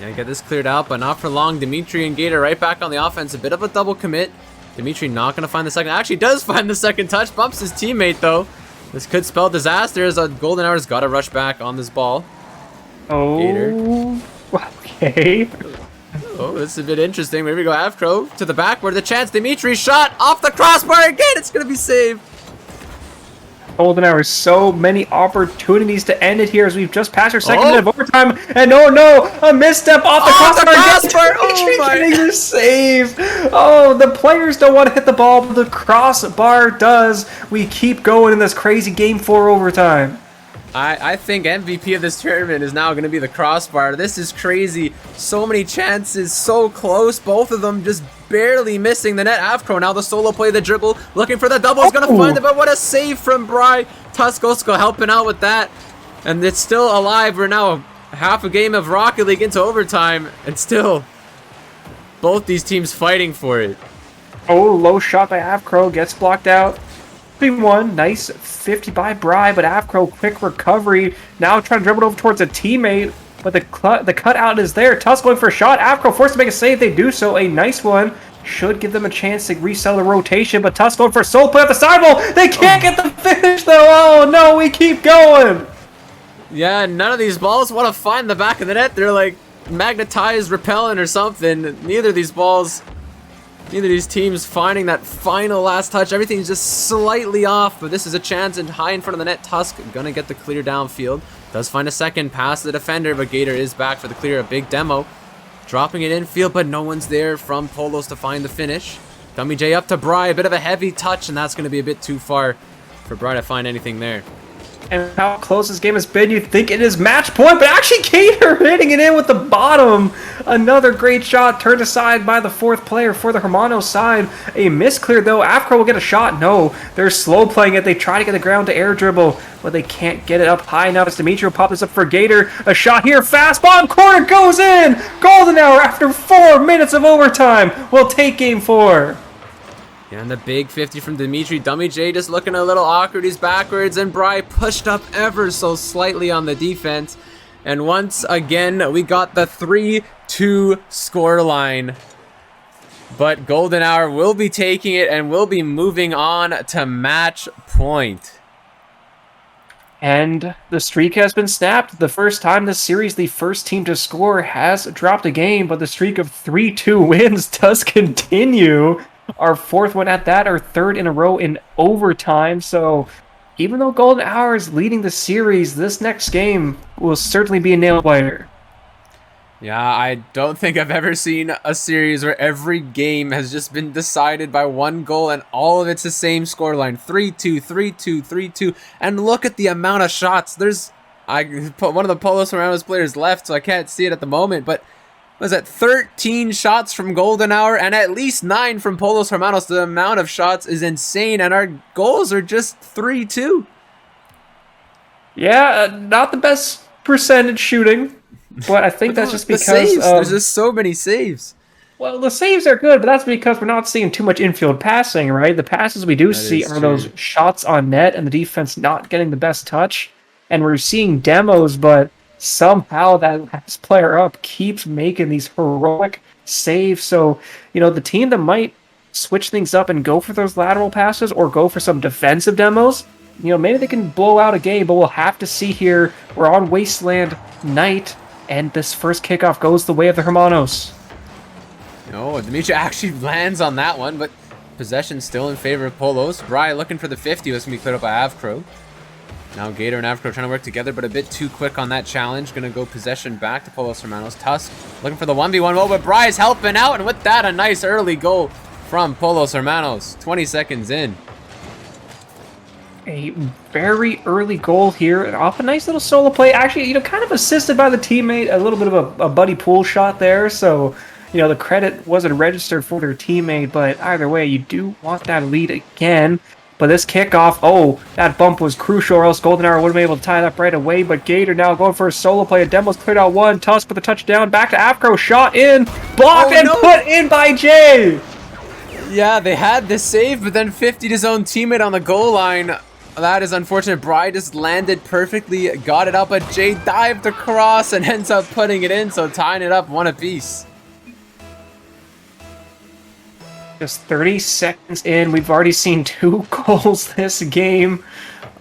Yeah, get this cleared out, but not for long. Dimitri and Gator right back on the offense. A bit of a double commit. Dimitri not going to find the second. Actually does find the second touch. Bumps his teammate, though. This could spell disaster as Golden Hour's got to rush back on this ball. Oh, Gator. Okay. Oh, this is a bit interesting. Here we go. Avcro to the backward. The chance. Dimitri shot off the crossbar again. It's going to be saved. Golden Hour, so many opportunities to end it here as we've just passed our second minute of overtime. And oh no, a misstep off the crossbar. Oh my. Getting the save. Oh, the players don't want to hit the ball, but the crossbar does. We keep going in this crazy game 4 overtime. I think MVP of this tournament is now going to be the crossbar. This is crazy. So many chances, so close. Both of them just barely missing the net. Avcro now the solo play, the dribble, looking for the double. Is going to find it, but what a save from Bry. Tuskosko helping out with that. And it's still alive. We're now half a game of Rocket League into overtime, and still both these teams fighting for it. Oh, low shot by Avcro, gets blocked out. 3-1, nice 50 by Bry, but Avcro, quick recovery. Now trying to dribble it over towards a teammate, but the cutout is there. Tusk going for a shot. Avcro forced to make a save. They do so. A nice one. Should give them a chance to resell the rotation, but Tusk going for a solo play off the sidewall. They can't get the finish, though. Oh, no, we keep going. Yeah, none of these balls want to find the back of the net. They're like magnetized, repellent, or something. Neither of these teams finding that final last touch. Everything's just slightly off, but this is a chance and high in front of the net. Tusk gonna get the clear downfield. Does find a second pass to the defender, but Gator is back for the clear. A big demo. Dropping it infield, but no one's there from Pollos to find the finish. Dummy J up to Bry. A bit of a heavy touch, and that's gonna be a bit too far for Bry to find anything there. And how close this game has been, you think it is match point, but actually Gator hitting it in with the bottom. Another great shot turned aside by the fourth player for the Hermanos side. A misclear though. Avcro will get a shot. No, they're slow playing it. They try to get the ground to air dribble, but they can't get it up high enough. As Dimitri will pop this up for Gator. A shot here, fast bomb corner goes in. Golden Hour after 4 minutes of overtime will take game 4. Yeah, and the big 50 from Dimitri. Dummy J just looking a little awkward. He's backwards, and Bry pushed up ever so slightly on the defense. And once again, we got the 3-2 scoreline. But Golden Hour will be taking it and will be moving on to match point. And the streak has been snapped. The first time this series, the first team to score has dropped a game, but the streak of 3-2 wins does continue. Our 4th one at that, our 3rd in a row in overtime. So even though Golden Hour is leading the series, this next game will certainly be a nail-biter. Yeah, I don't think I've ever seen a series where every game has just been decided by one goal and all of it's the same scoreline. 3-2, 3-2, 3-2. And look at the amount of shots. I put one of the Pollos Hermanos players left, so I can't see it at the moment, but was that 13 shots from Golden Hour and at least 9 from Pollos Hermanos. The amount of shots is insane, and our goals are just 3-2. Yeah, not the best percentage shooting, but I think that's just because there's just so many saves. Well, the saves are good, but that's because we're not seeing too much infield passing, right? The passes we do see are those shots on net and the defense not getting the best touch, and we're seeing demos, but somehow that last player up keeps making these heroic saves. So, the team that might switch things up and go for those lateral passes or go for some defensive demos, maybe they can blow out a game, but we'll have to see here. We're on Wasteland night, and this first kickoff goes the way of the Hermanos. No, Dimitri actually lands on that one, but possession still in favor of Pollos. Bry looking for the 50. That's going to be cleared up by Avcro. Now Gator and Avcro trying to work together, but a bit too quick on that challenge. Going to go possession back to Pollos Hermanos. Tusk looking for the 1v1. Oh, but Bry's helping out, and with that, a nice early goal from Pollos Hermanos. 20 seconds in. A very early goal here, off a nice little solo play. Actually, kind of assisted by the teammate. A little bit of a buddy pool shot there, so the credit wasn't registered for their teammate. But either way, you do want that lead again. But this kickoff, that bump was crucial, or else Golden Hour would have been able to tie it up right away. But Gator now going for a solo play. A demo's cleared out one. Tusk with the touchdown. Back to Avcro. Shot in. Blocked and put in by Jay. Yeah, they had the save, but then 50'd his own teammate on the goal line. that is unfortunate. Bry just landed perfectly, got it up, but Jay dived across and ends up putting it in, so tying it up one apiece. Just 30 seconds in, we've already seen 2 goals this game.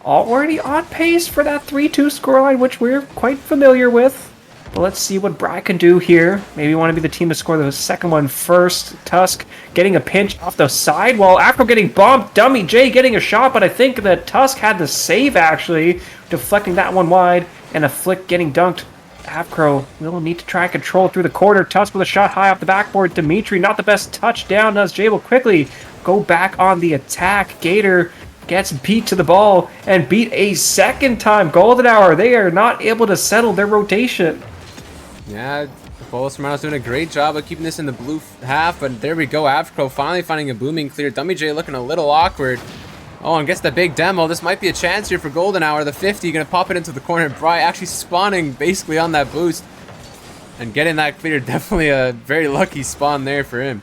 Already on pace for that 3-2 scoreline, which we're quite familiar with. But let's see what Bry can do here. Maybe want to be the team to score the second one first. Tusk getting a pinch off the side, while Afro getting bumped. Dummy J getting a shot, but I think that Tusk had the save, actually, deflecting that one wide, and a flick getting dunked. Avcro will need to try and control through the corner. Tusk with a shot high off the backboard. Dimitri, not the best touchdown, as Jay will quickly go back on the attack. Gator gets beat to the ball and beat a second time. Golden Hour, they are not able to settle their rotation. Yeah, Pollos Hermanos doing a great job of keeping this in the blue half, but there we go. Avcro finally finding a booming clear. Dummy J looking a little awkward. Oh, and gets the big demo. This might be a chance here for Golden Hour. The 50 gonna pop it into the corner. Bry actually spawning basically on that boost and getting that clear. Definitely a very lucky spawn there for him.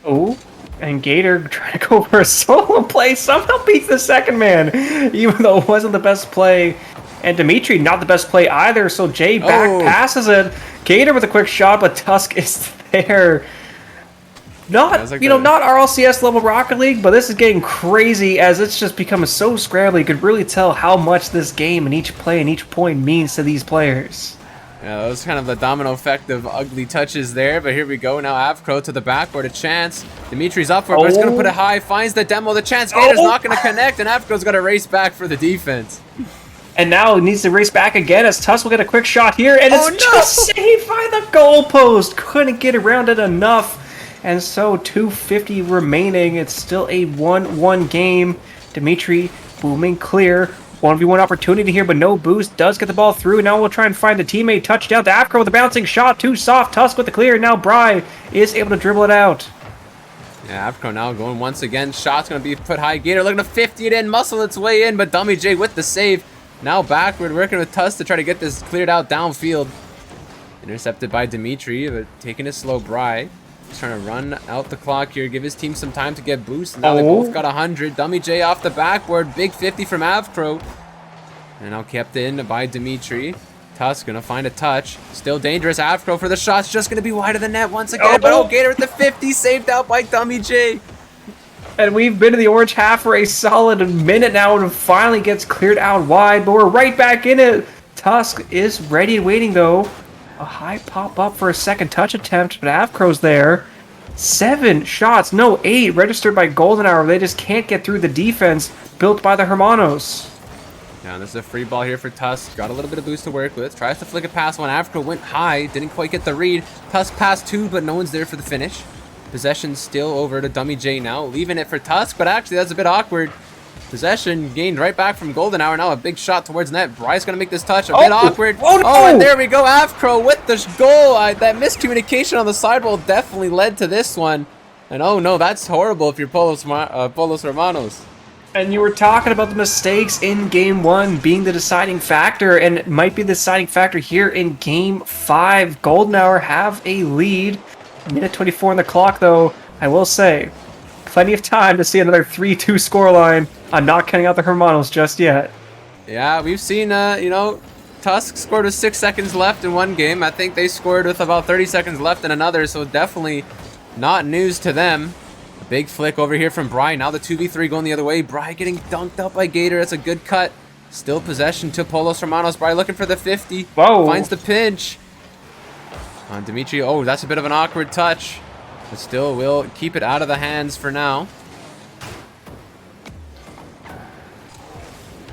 Oh, and Gator trying to go for a solo play. Somehow beats the second man, even though it wasn't the best play. And Dimitri, not the best play either, so Jay back passes it. Gator with a quick shot, but Tusk is there. Not, like not RLCS level Rocket League, but this is getting crazy as it's just becoming so scrabbly. You could really tell how much this game and each play and each point means to these players. Yeah, that was kind of the domino effect of ugly touches there, but here we go. Now Avcro to the backboard, a chance. Dimitri's up for it, but he's going to put it high, finds the demo, the chance. Gator's not going to connect, and Avcro's going to race back for the defense. And now he needs to race back again as Tusk will get a quick shot here, and it's just saved by the goalpost. Couldn't get around it enough. And so 2:50 remaining. It's still a 1-1 game. Dimitri booming clear. 1v1 opportunity here, but no boost. Does get the ball through. Now we'll try and find the teammate. Touchdown to Avcro with a bouncing shot. Too soft. Tusk with the clear. Now Bry is able to dribble it out. Yeah, Avcro now going once again. Shot's going to be put high. Gator looking to 50 it in. Muscle its way in, but Dummy J with the save. Now backward, working with Tusk to try to get this cleared out downfield. Intercepted by Dimitri, but taking it slow. Bry he's trying to run out the clock here, give his team some time to get boost. Now they both got 100. Dummy J off the backboard. Big 50 from Avcro. And now kept in by Dimitri. Tusk gonna find a touch. Still dangerous. Avcro for the shot's just gonna be wide of the net once again. But Gator with the 50, saved out by Dummy J. And we've been in the orange half for a solid minute now, and finally gets cleared out wide, but we're right back in it. Tusk is ready and waiting, though. A high pop up for a second touch attempt, but Avcro's there. 7 shots, no 8, registered by Golden Hour. They just can't get through the defense built by the Hermanos. Yeah, this is a free ball here for Tusk. Got a little bit of boost to work with. Tries to flick a pass one. Avcro went high, didn't quite get the read. Tusk passed 2, but no one's there for the finish. Possession still over to Dummy J now, leaving it for Tusk, but actually that's a bit awkward. Possession gained right back from Golden Hour. Now a big shot towards net. Bryce gonna make this touch, a bit awkward. Oh, no. And there we go, Avcro with the goal. That miscommunication on the sidewall definitely led to this one. And oh no, that's horrible if you're Pollos Hermanos. And you were talking about the mistakes in Game 1 being the deciding factor, and it might be the deciding factor here in Game 5. Golden Hour have a lead. Minute 24 on the clock, though. I will say, plenty of time to see another 3-2 scoreline. I'm not counting out the Hermanos just yet. Yeah, we've seen, Tusk scored with 6 seconds left in one game. I think they scored with about 30 seconds left in another, so definitely not news to them. A big flick over here from Bry. Now the 2v3 going the other way. Bry getting dunked up by Gator. That's a good cut. Still possession to Pollos Hermanos. Bry looking for the 50. Whoa. Finds the pinch. On Dimitri, oh, that's a bit of an awkward touch, but still will keep it out of the hands for now.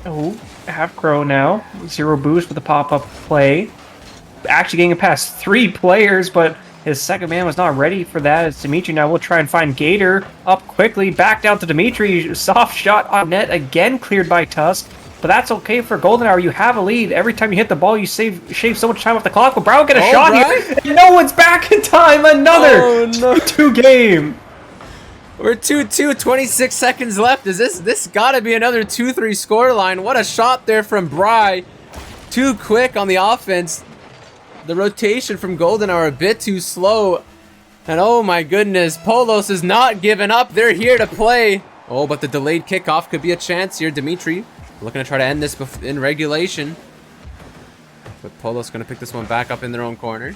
Oh, Avcro now. 0 boost with a pop-up play. Actually getting past 3 players, but his second man was not ready for that. It's Dimitri now. We'll try and find Gator up quickly. Back down to Dimitri. Soft shot on net. Again cleared by Tusk. But that's okay for Golden Hour. You have a lead. Every time you hit the ball, you shave so much time off the clock. But Brown get a shot here. And no one's back in time. Another 2 game. We're 2-2, 26 seconds left. Is this gotta be another 2-3 score line? What a shot there from Bry. Too quick on the offense. The rotation from Golden Hour a bit too slow. And oh my goodness, Pollos is not giving up. They're here to play. Oh, but the delayed kickoff could be a chance here. Dimitri Looking to try to end this in regulation. But Pollos going to pick this one back up in their own corner.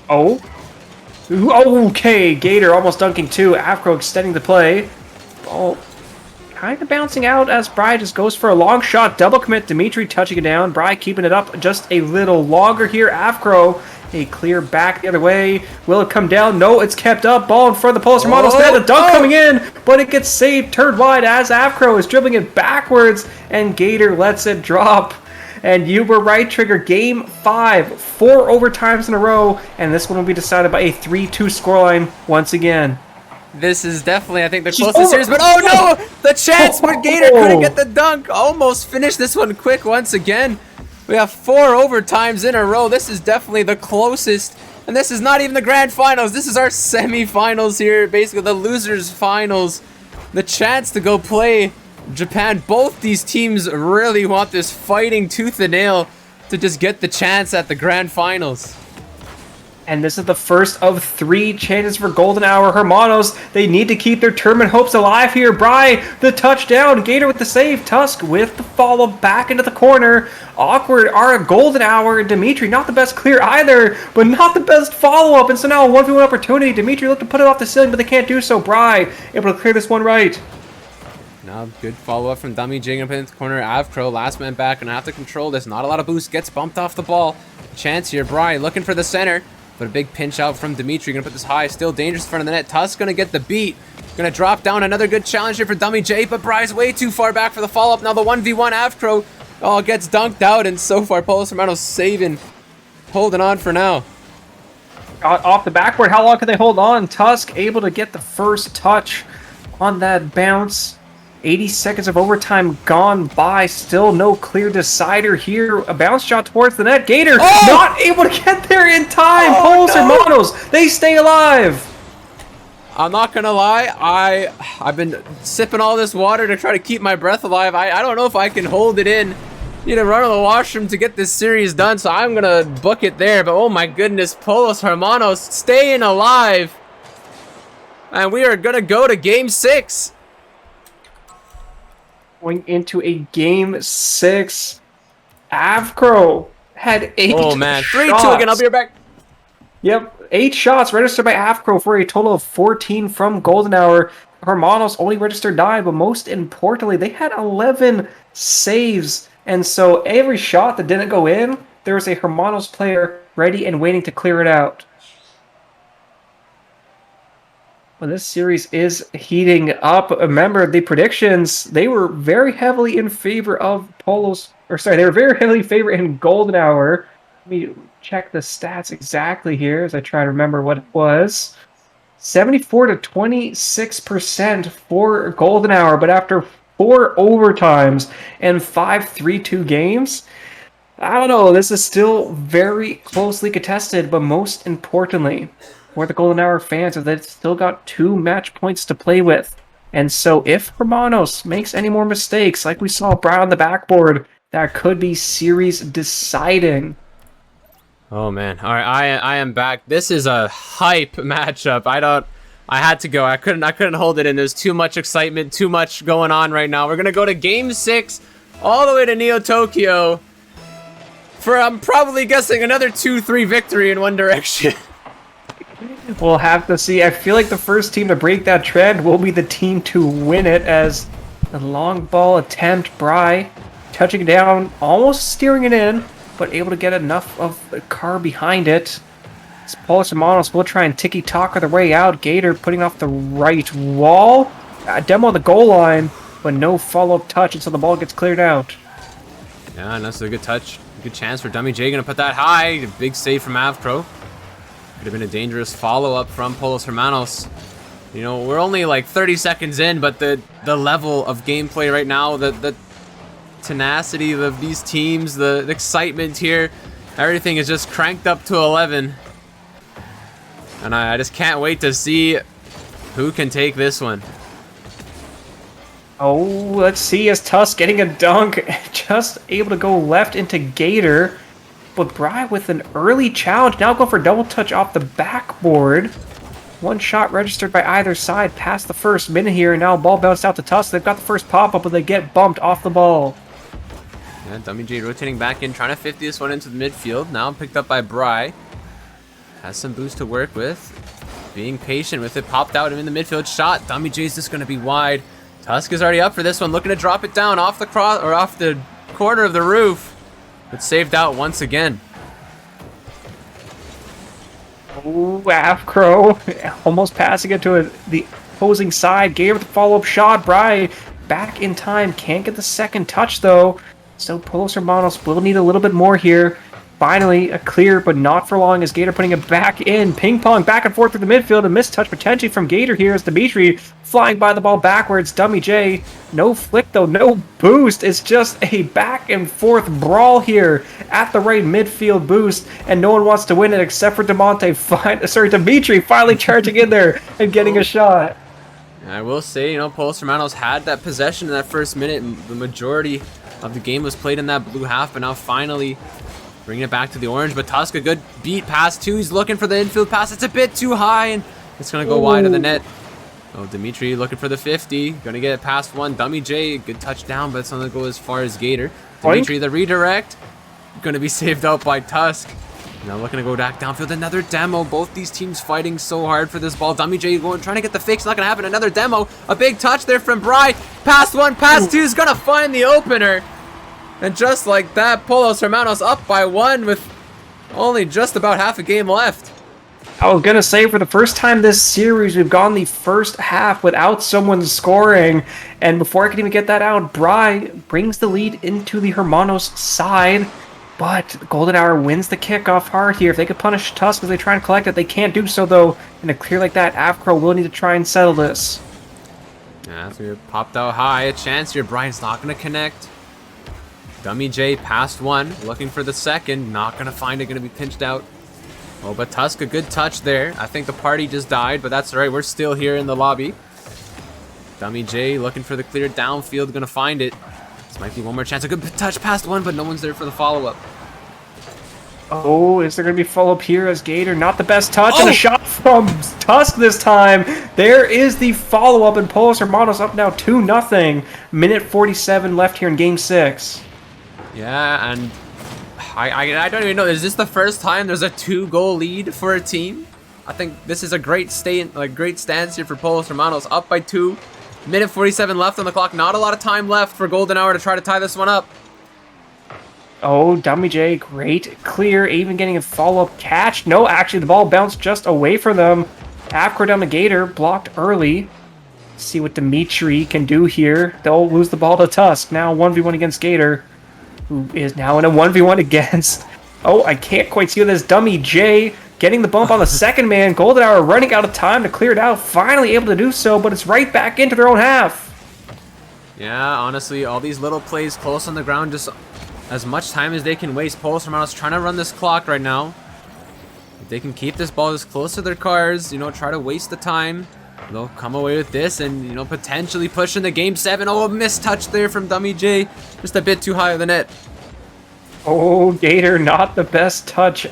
Oh. Okay, Gator almost dunking too. Afro extending the play. Oh, kind of bouncing out as Bry just goes for a long shot. Double commit. Dimitri touching it down. Bry keeping it up just a little longer here. Afro, a clear back the other way. Will it come down? No, it's kept up. Ball in front of the Pollos Hermanos. Then a dunk coming in, but it gets saved. Turned wide as Afro is dribbling it backwards, and Gator lets it drop. And you were right, Trigger. Game 5, 4 overtimes in a row, and this one will be decided by a 3-2 scoreline once again. This is definitely, I think, the closest series, but oh no! The chance, but Gator couldn't get the dunk. Almost finished this one quick once again. We have 4 overtimes in a row. This is definitely the closest, and this is not even the grand finals. This is our semifinals here, basically the losers finals. The chance to go play Japan. Both these teams really want this fighting tooth and nail to just get the chance at the grand finals. And this is the first of 3 chances for Golden Hour Hermanos. They need to keep their tournament hopes alive here. Bry, the touchdown. Gator with the save. Tusk with the follow back into the corner. Awkward are Golden Hour and Dimitri. Not the best clear either, but not the best follow-up. And so now a 1v1 opportunity. Dimitri looked to put it off the ceiling, but they can't do so. Bry able to clear this one right. Now, good follow-up from Dummy jigging up in the corner. Avcro, last man back, and I have to control this. Not a lot of boost. Gets bumped off the ball. Chance here. Bry looking for the center. But a big pinch out from Dimitri. Gonna put this high. Still dangerous in front of the net. Tusk gonna get the beat. Gonna drop down. Another good challenge here for Dummy J. But Bry's way too far back for the follow-up. Now the 1v1 Avcro. Oh, gets dunked out. And so far, Pollos Hermanos saving. Holding on for now. Off the backboard. How long can they hold on? Tusk able to get the first touch on that bounce. 80 seconds of overtime gone by. Still no clear decider here. A bounce shot towards the net. Gator not able to get there in time. Pollos Hermanos, they stay alive. I'm not gonna lie. I've been sipping all this water to try to keep my breath alive. I don't know if I can hold it in. Need to run to the washroom to get this series done, so I'm gonna book it there. But oh my goodness, Pollos Hermanos staying alive. And we are gonna go to game 6. Going into a game 6, Avcro had 8 Oh man, 3-2 shots. again. I'll be right back. Yep, 8 shots registered by Avcro for a total of 14 from Golden Hour. Hermanos only registered 9, but most importantly, they had 11 saves. And so every shot that didn't go in, there was a Hermanos player ready and waiting to clear it out. Well, this series is heating up. Remember, the predictions, they were very heavily in favor of they were very heavily in favor in Golden Hour. Let me check the stats exactly here as I try to remember what it was. 74 to 26% for Golden Hour, but after 4 overtimes and 5 3-2 games, I don't know, this is still very closely contested, but most importantly, for the Golden Hour fans, is that it's still got 2 match points to play with. And so if Hermanos makes any more mistakes, like we saw Brown on the backboard, that could be series deciding. Oh man, all right, I am back. This is a hype matchup. I had to go. I couldn't hold it in. There's too much excitement, too much going on right now. We're gonna go to game 6, all the way to Neo Tokyo for I'm probably guessing another 2-3 victory in one direction. We'll have to see. I feel like the first team to break that trend will be the team to win it, as the long ball attempt, Bry touching down, almost steering it in, but able to get enough of the car behind it. Pollos Hermanos will try and tiki-taka their way out. Gator putting off the right wall. Demo on the goal line, but no follow-up touch until the ball gets cleared out. Yeah, and that's a good touch. Good chance for Dummy J. Gonna put that high. Big save from Avpro. Could have been a dangerous follow-up from Pollos Hermanos. You know, we're only like 30 seconds in, but the level of gameplay right now, the tenacity of these teams, the excitement here, everything is just cranked up to 11. And I just can't wait to see who can take this one. Oh, let's see, as Tusk getting a dunk, just able to go left into Gator. But Bry with an early challenge, now going for double touch off the backboard. One shot registered by either side past the first minute here, and now ball bounced out to Tusk. They've got the first pop-up, but they get bumped off the ball. Yeah, Dummy J rotating back in, trying to 50 this one into the midfield. Now picked up by Bry. Has some boost to work with. Being patient with it, popped out in the midfield shot. Dummy J's just going to be wide. Tusk is already up for this one, looking to drop it down off the off the corner of the roof, but saved out once again. Oh, Afro almost passing it to the opposing side. Gave it the follow-up shot. Bry back in time. Can't get the second touch, though. So Pollos Hermanos will need a little bit more here. Finally, a clear, but not for long, as Gator putting it back in. Ping pong back and forth through the midfield. A missed touch potentially from Gator here as Dimitri flying by the ball backwards. Dummy J, no flick though, no boost. It's just a back and forth brawl here at the right midfield boost, and no one wants to win it except for Dimitri finally charging in there and getting a shot. I will say, Pollos Hermanos had that possession in that first minute. The majority of the game was played in that blue half, but now finally bringing it back to the orange. But Tusk, a good beat pass too. He's looking for the infield pass. It's a bit too high, and it's going to go wide of the net. Oh, Dimitri looking for the 50. Going to get it past one. Dummy J, good touchdown, but it's not going to go as far as Gator. Dimitri, the redirect. Going to be saved out by Tusk. Now looking to go back downfield. Another demo. Both these teams fighting so hard for this ball. Dummy J going, trying to get the fix. Not going to happen. Another demo. A big touch there from Bry. Past one, past two. Is going to find the opener. And just like that, Pollos Hermanos up by one with only just about half a game left. I was going to say, for the first time this series, we've gone the first half without someone scoring. And before I can even get that out, Bry brings the lead into the Hermanos side. But the Golden Hour wins the kickoff hard here. If they could punish Tusk as they try and collect it, they can't do so, though. In a clear like that, Afro will need to try and settle this. Yeah, so it popped out high. A chance here. Brian's not going to connect. Dummy J past one, looking for the second. Not going to find it, going to be pinched out. Oh, but Tusk, a good touch there. I think the party just died, but that's all right. We're still here in the lobby. Dummy J looking for the clear downfield, going to find it. This might be one more chance. A good touch past one, but no one's there for the follow-up. Oh, is there going to be follow-up here as Gator? Not the best touch, and a shot from Tusk this time. There is the follow-up, and Pollos Hermanos up now 2-0. Minute 47 left here in Game 6. Yeah, and I don't even know. Is this the first time there's a 2-goal lead for a team? I think this is a great stance here for Pollos Hermanos. Up by 2. Minute 47 left on the clock. Not a lot of time left for Golden Hour to try to tie this one up. Oh, Dummy J, great clear, even getting a follow-up catch. No, actually, the ball bounced just away from them. Afro down the Gator, blocked early. See what Dimitri can do here. They'll lose the ball to Tusk. Now 1v1 against Gator, who is now in a 1v1 against... Oh, I can't quite see this. Dummy J getting the bump on the second man. Golden Hour running out of time to clear it out. Finally able to do so, but it's right back into their own half. Yeah, honestly, all these little plays close on the ground, just as much time as they can waste. Pollos Hermanos trying to run this clock right now. If they can keep this ball as close to their cars, try to waste the time, they'll come away with this and, potentially push into Game 7. Oh, a missed touch there from Dummy J. Just a bit too high of the net. Oh, Gator, not the best touch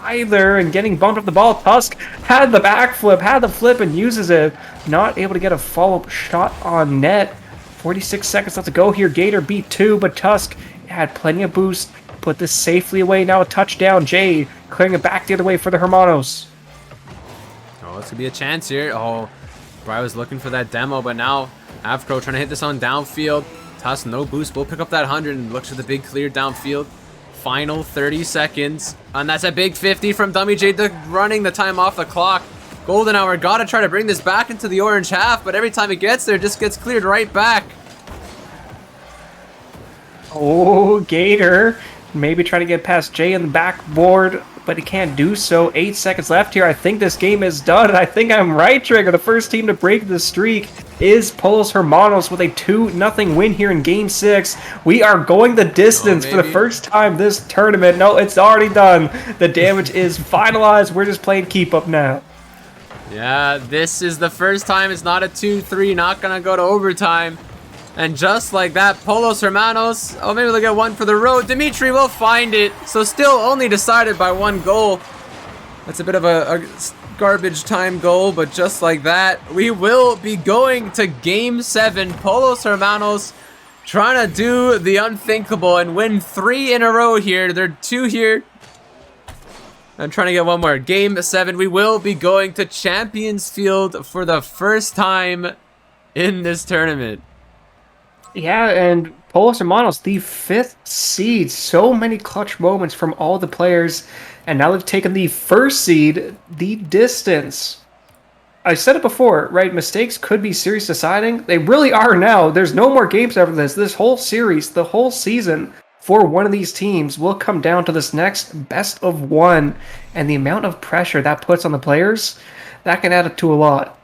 either, and getting bumped off the ball. Tusk had the backflip, had the flip, and uses it. Not able to get a follow-up shot on net. 46 seconds left to go here. Gator beat 2, but Tusk had plenty of boost. Put this safely away. Now a touchdown. Jay clearing it back the other way for the Hermanos. Oh, this could be a chance here. Oh, Bry was looking for that demo, but now Afro trying to hit this on downfield. Tusk, no boost. We'll pick up that 100 and looks for the big clear downfield. Final 30 seconds. And that's a big 50 from Dummy J, running the time off the clock. Golden Hour got to try to bring this back into the orange half, but every time it gets there, it just gets cleared right back. Oh, Gator. Maybe try to get past Jay in the backboard, but he can't do so. 8 seconds left here. I think this game is done. I think I'm right, Trigger. The first team to break the streak is Pollos Hermanos with a 2-0 win here in Game 6. We are going the distance for the first time this tournament. No, it's already done. The damage is finalized. We're just playing keep up now. Yeah, this is the first time it's not a 2-3, not going to go to overtime. And just like that, Pollos Hermanos, oh, maybe they'll get one for the road. Dimitri will find it. So still only decided by 1 goal. That's a bit of a garbage time goal, but just like that, we will be going to Game 7. Pollos Hermanos trying to do the unthinkable and win 3 in a row here. They're 2 here. I'm trying to get one more. Game 7, we will be going to Champions Field for the first time in this tournament. Yeah, and Pollos Hermanos, the 5th seed. So many clutch moments from all the players. And now they've taken the 1st seed, the distance. I said it before, right? Mistakes could be series deciding. They really are now. There's no more games after this. This whole series, the whole season for one of these teams will come down to this next best of 1. And the amount of pressure that puts on the players, that can add up to a lot.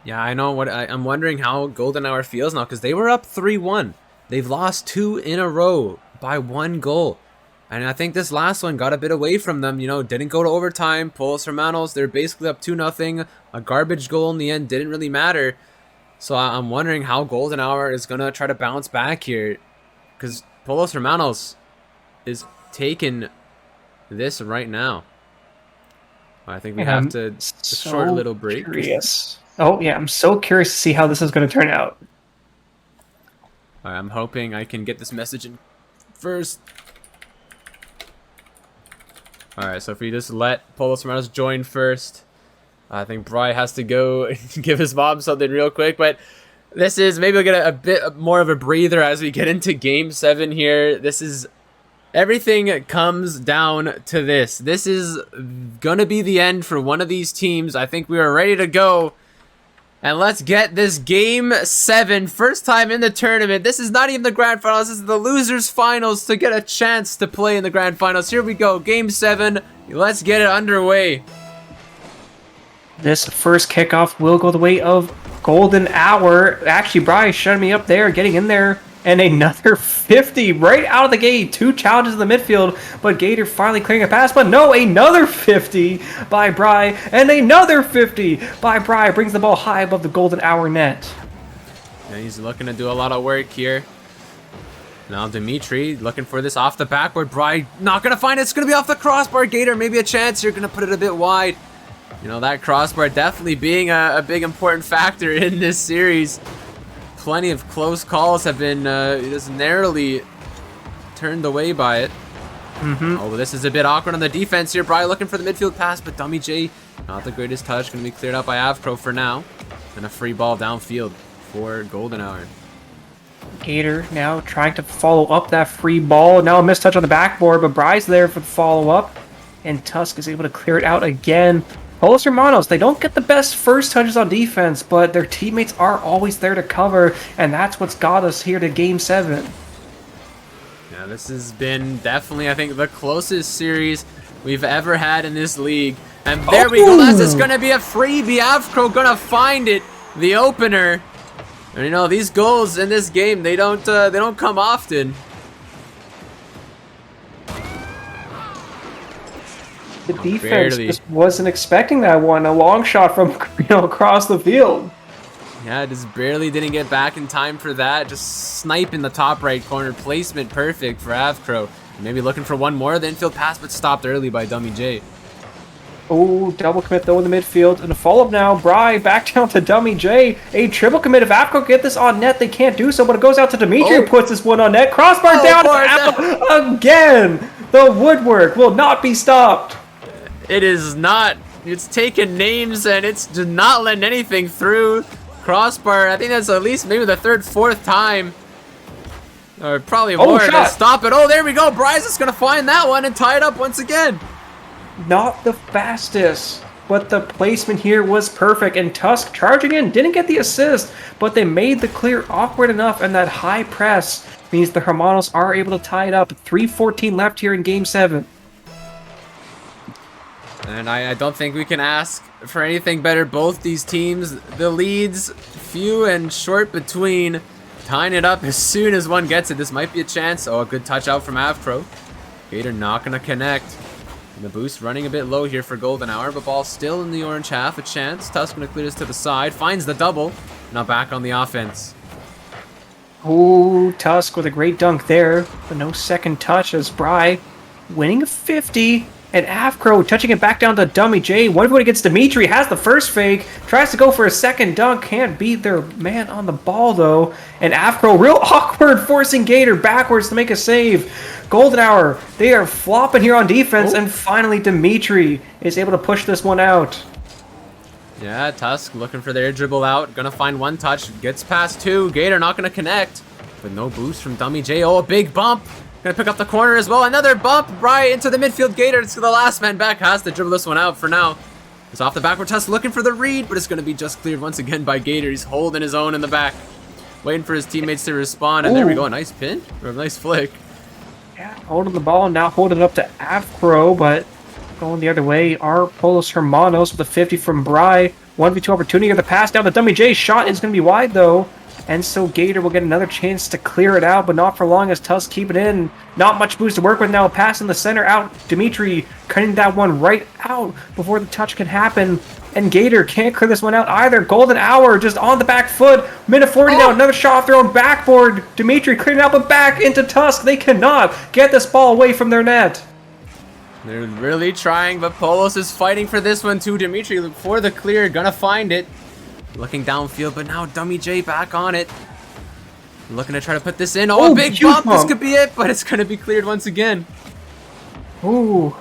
Yeah, I know. I'm wondering how Golden Hour feels now, because they were up 3-1. They've lost 2 in a row by 1 goal. And I think this last one got a bit away from them, you know, didn't go to overtime. Pollos Hermanos, they're basically up 2-0. A garbage goal in the end didn't really matter. So I'm wondering how Golden Hour is going to try to bounce back here. Because Pollos Hermanos is taking this right now. I think we have to a short little break. Curious. Oh, yeah, I'm so curious to see how this is going to turn out. I'm hoping I can get this message in first. Alright, so if we just let Pollos Hermanos join first, I think Bry has to go give his mom something real quick. But this is, maybe we'll get a bit more of a breather as we get into Game 7 here. This is, everything comes down to this. This is going to be the end for one of these teams. I think we are ready to go. And let's get this Game 7, first time in the tournament. This is not even the Grand Finals, this is the Losers Finals to get a chance to play in the Grand Finals. Here we go, Game 7, let's get it underway. This first kickoff will go the way of Golden Hour. Actually, Bry shut me up there, getting in there. And another 50 right out of the gate. 2 challenges in the midfield, but Gator finally clearing a pass. But no, another 50 by Bry, and another 50 by Bry. Brings the ball high above the Golden Hour net. And he's looking to do a lot of work here. Now Dimitri looking for this off the backboard. Bry not going to find it. It's going to be off the crossbar. Gator, maybe a chance. You're going to put it a bit wide. You know, that crossbar definitely being a big important factor in this series. Plenty of close calls have been just narrowly turned away by it. Oh, this is a bit awkward on the defense here. Bry looking for the midfield pass, but Dummy J, not the greatest touch. Going to be cleared out by Avcro for now. And a free ball downfield for Golden Hour. Gator now trying to follow up that free ball. Now a missed touch on the backboard, but Bry's there for the follow-up. And Tusk is able to clear it out again. Pollos Hermanos, they don't get the best first touches on defense, but their teammates are always there to cover, and that's what's got us here to Game 7. Yeah, this has been definitely, I think, the closest series we've ever had in this league. And there we go, that's just going to be a freebie. Avcro going to find it, the opener. And you know, these goals in this game, they don't come often. The defense just wasn't expecting that one. A long shot from across the field. Yeah, just barely didn't get back in time for that. Just snipe in the top right corner. Placement perfect for Avcro. Maybe looking for one more. The infield pass, but stopped early by Dummy J. Oh, double commit though in the midfield. And a follow-up now. Bry back down to Dummy J. A triple commit. If Avcro get this on net, they can't do so. But it goes out to Dimitri, who puts this one on net. Crossbar down to Avcro again. The woodwork will not be stopped. It is not. It's taking names and it's just not letting anything through. Crossbar, I think that's at least maybe the 3rd, 4th time. Or probably more to stop it. Oh, there we go. Bryce is going to find that one and tie it up once again. Not the fastest, but the placement here was perfect. And Tusk charging in, didn't get the assist, but they made the clear awkward enough, and that high press means the Hermanos are able to tie it up. 3:14 left here in Game 7. And I don't think we can ask for anything better. Both these teams, the leads few and short between, tying it up as soon as one gets it. This might be a chance. Oh, a good touch out from Avcro. Gator not going to connect. And the boost running a bit low here for Golden Hour, but ball still in the orange half. A chance. Tusk going to clear this to the side. Finds the double. Now back on the offense. Ooh, Tusk with a great dunk there, but no second touch as Bry winning a 50. And Afcro touching it back down to Dummy J. 1v1 against Dimitri. Has the first fake. Tries to go for a second dunk. Can't beat their man on the ball, though. And Afcro, real awkward, forcing Gator backwards to make a save. Golden Hour, they are flopping here on defense. And finally, Dimitri is able to push this one out. Yeah, Tusk looking for their dribble out. Gonna find one touch. Gets past two. Gator not gonna connect. But no boost from Dummy J. Oh, a big bump. Gonna pick up the corner as well. Another bump right into the midfield. Gator to the last man back. Has to dribble this one out for now. It's off the backward. Tusk looking for the read, but it's gonna be just cleared once again by Gator. He's holding his own in the back. Waiting for his teammates to respond. And there we go. A nice pin. Or a nice flick. Yeah, holding the ball. Now holding it up to Afcro, but going the other way are Pollos Hermanos with a 50 from Bry. 1v2 opportunity. The pass down to Dummy J. Shot is gonna be wide though. And so Gator will get another chance to clear it out, but not for long as Tusk keep it in. Not much boost to work with now. Pass in the center out. Dimitri cutting that one right out before the touch can happen. And Gator can't clear this one out either. Golden Hour just on the back foot. Minute 40 now. Another shot off their own backboard. Dimitri clearing it out, but back into Tusk. They cannot get this ball away from their net. They're really trying, but Pollos is fighting for this one too. Dimitri for the clear. Gonna find it. Looking downfield, but now Dummy J back on it. Looking to try to put this in. Oh, a big bump. This could be it, but it's going to be cleared once again. Ooh.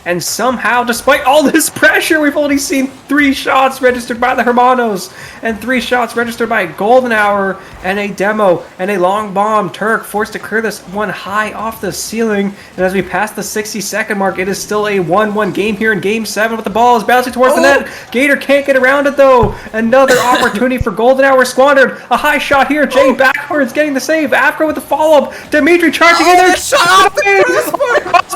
And somehow, despite all this pressure, we've only seen 3 shots registered by the Hermanos and 3 shots registered by Golden Hour and a demo and a long bomb. Turk forced to clear this one high off the ceiling. And as we pass the 60-second mark, it is still a 1-1 game here in Game 7, but the ball is bouncing towards the net. Gator can't get around it, though. Another opportunity for Golden Hour squandered. A high shot here. Jay backwards getting the save. Afro with the follow-up. Dimitri charging in there. Shot!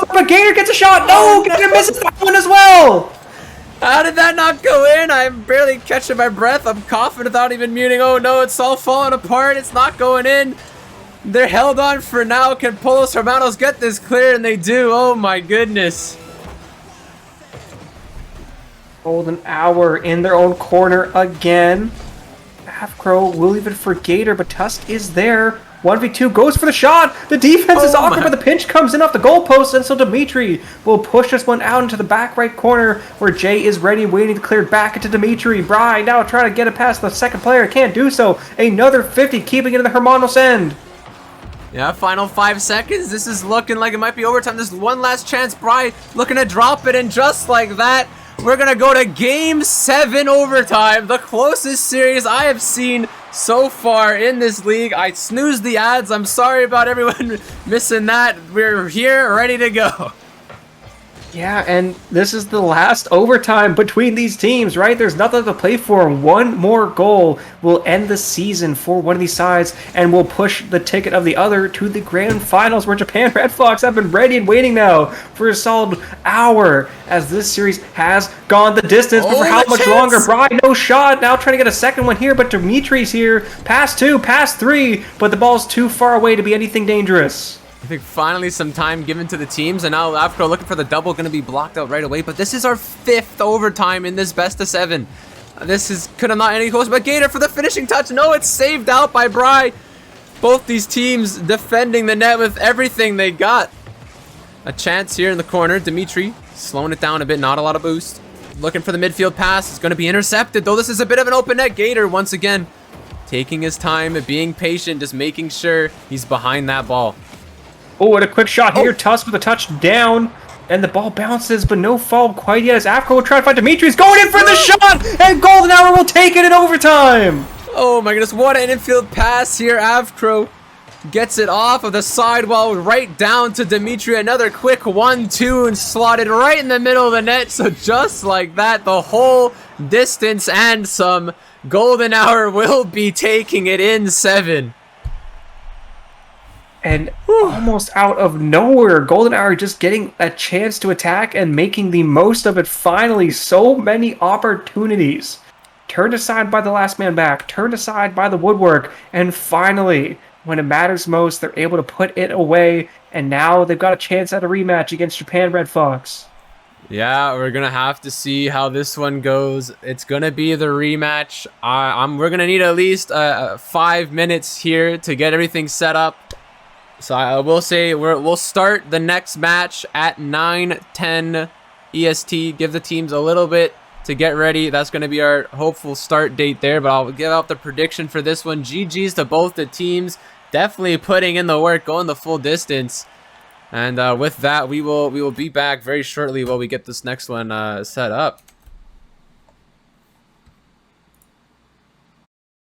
But Gator gets a shot. No! Gator misses that one as well! How did that not go in? I'm barely catching my breath. I'm coughing without even muting. Oh no, it's all falling apart. It's not going in. They're held on for now. Can Pollos Hermanos get this cleared? And they do. Oh my goodness. Golden Hour in their own corner again. Afcro will leave it for Gator, but Tusk is there. 1v2 goes for the shot. The defense is awkward, but the pinch comes in off the goalpost, and so Dimitri will push this one out into the back right corner where Jay is ready, waiting to clear back into Dimitri. Bry now trying to get it past the second player. Can't do so. Another 50, keeping it in the Hermanos end. Yeah, final 5 seconds. This is looking like it might be overtime. There's one last chance. Bry looking to drop it, and just like that, we're going to go to Game 7 overtime. The closest series I have seen so far in this league. I snoozed the ads. I'm sorry about everyone missing that. We're here, ready to go. Yeah, and this is the last overtime between these teams, right? There's nothing to play for. One more goal will end the season for one of these sides and will push the ticket of the other to the grand finals, where Japan Red Fox have been ready and waiting now for a solid hour as this series has gone the distance. But for how much longer? Bry, no shot. Now trying to get a second one here, but Dimitri's here. Pass 2, pass 3, but the ball's too far away to be anything dangerous. I think finally some time given to the teams, and now Afro looking for the double, going to be blocked out right away. But this is our 5th overtime in this best of 7. This is could have not any closer, but Gator for the finishing touch. No, it's saved out by Bry. Both these teams defending the net with everything they got. A chance here in the corner. Dimitri slowing it down a bit, not a lot of boost. Looking for the midfield pass. It's going to be intercepted, though this is a bit of an open net. Gator once again taking his time, being patient, just making sure he's behind that ball. Oh, what a quick shot here. Tusk with a touchdown. And the ball bounces, but no fall quite yet as Afro will try to find Dimitri. He's going in for the shot! And Golden Hour will take it in overtime! Oh my goodness, what an infield pass here. Afro gets it off of the sidewall right down to Dimitri. Another quick 1-2 and slotted right in the middle of the net. So just like that, the whole distance and some. Golden Hour will be taking it in 7. And almost out of nowhere, Golden Hour just getting a chance to attack and making the most of it finally. So many opportunities. Turned aside by the last man back, turned aside by the woodwork, and finally, when it matters most, they're able to put it away, and now they've got a chance at a rematch against Japan Red Fox. Yeah, we're going to have to see how this one goes. It's going to be the rematch. We're going to need at least 5 minutes here to get everything set up. So I will say we'll start the next match at 9:10 EST. Give the teams a little bit to get ready. That's going to be our hopeful start date there. But I'll give out the prediction for this one. GG's to both the teams. Definitely putting in the work, going the full distance. And with that, we will be back very shortly while we get this next one set up.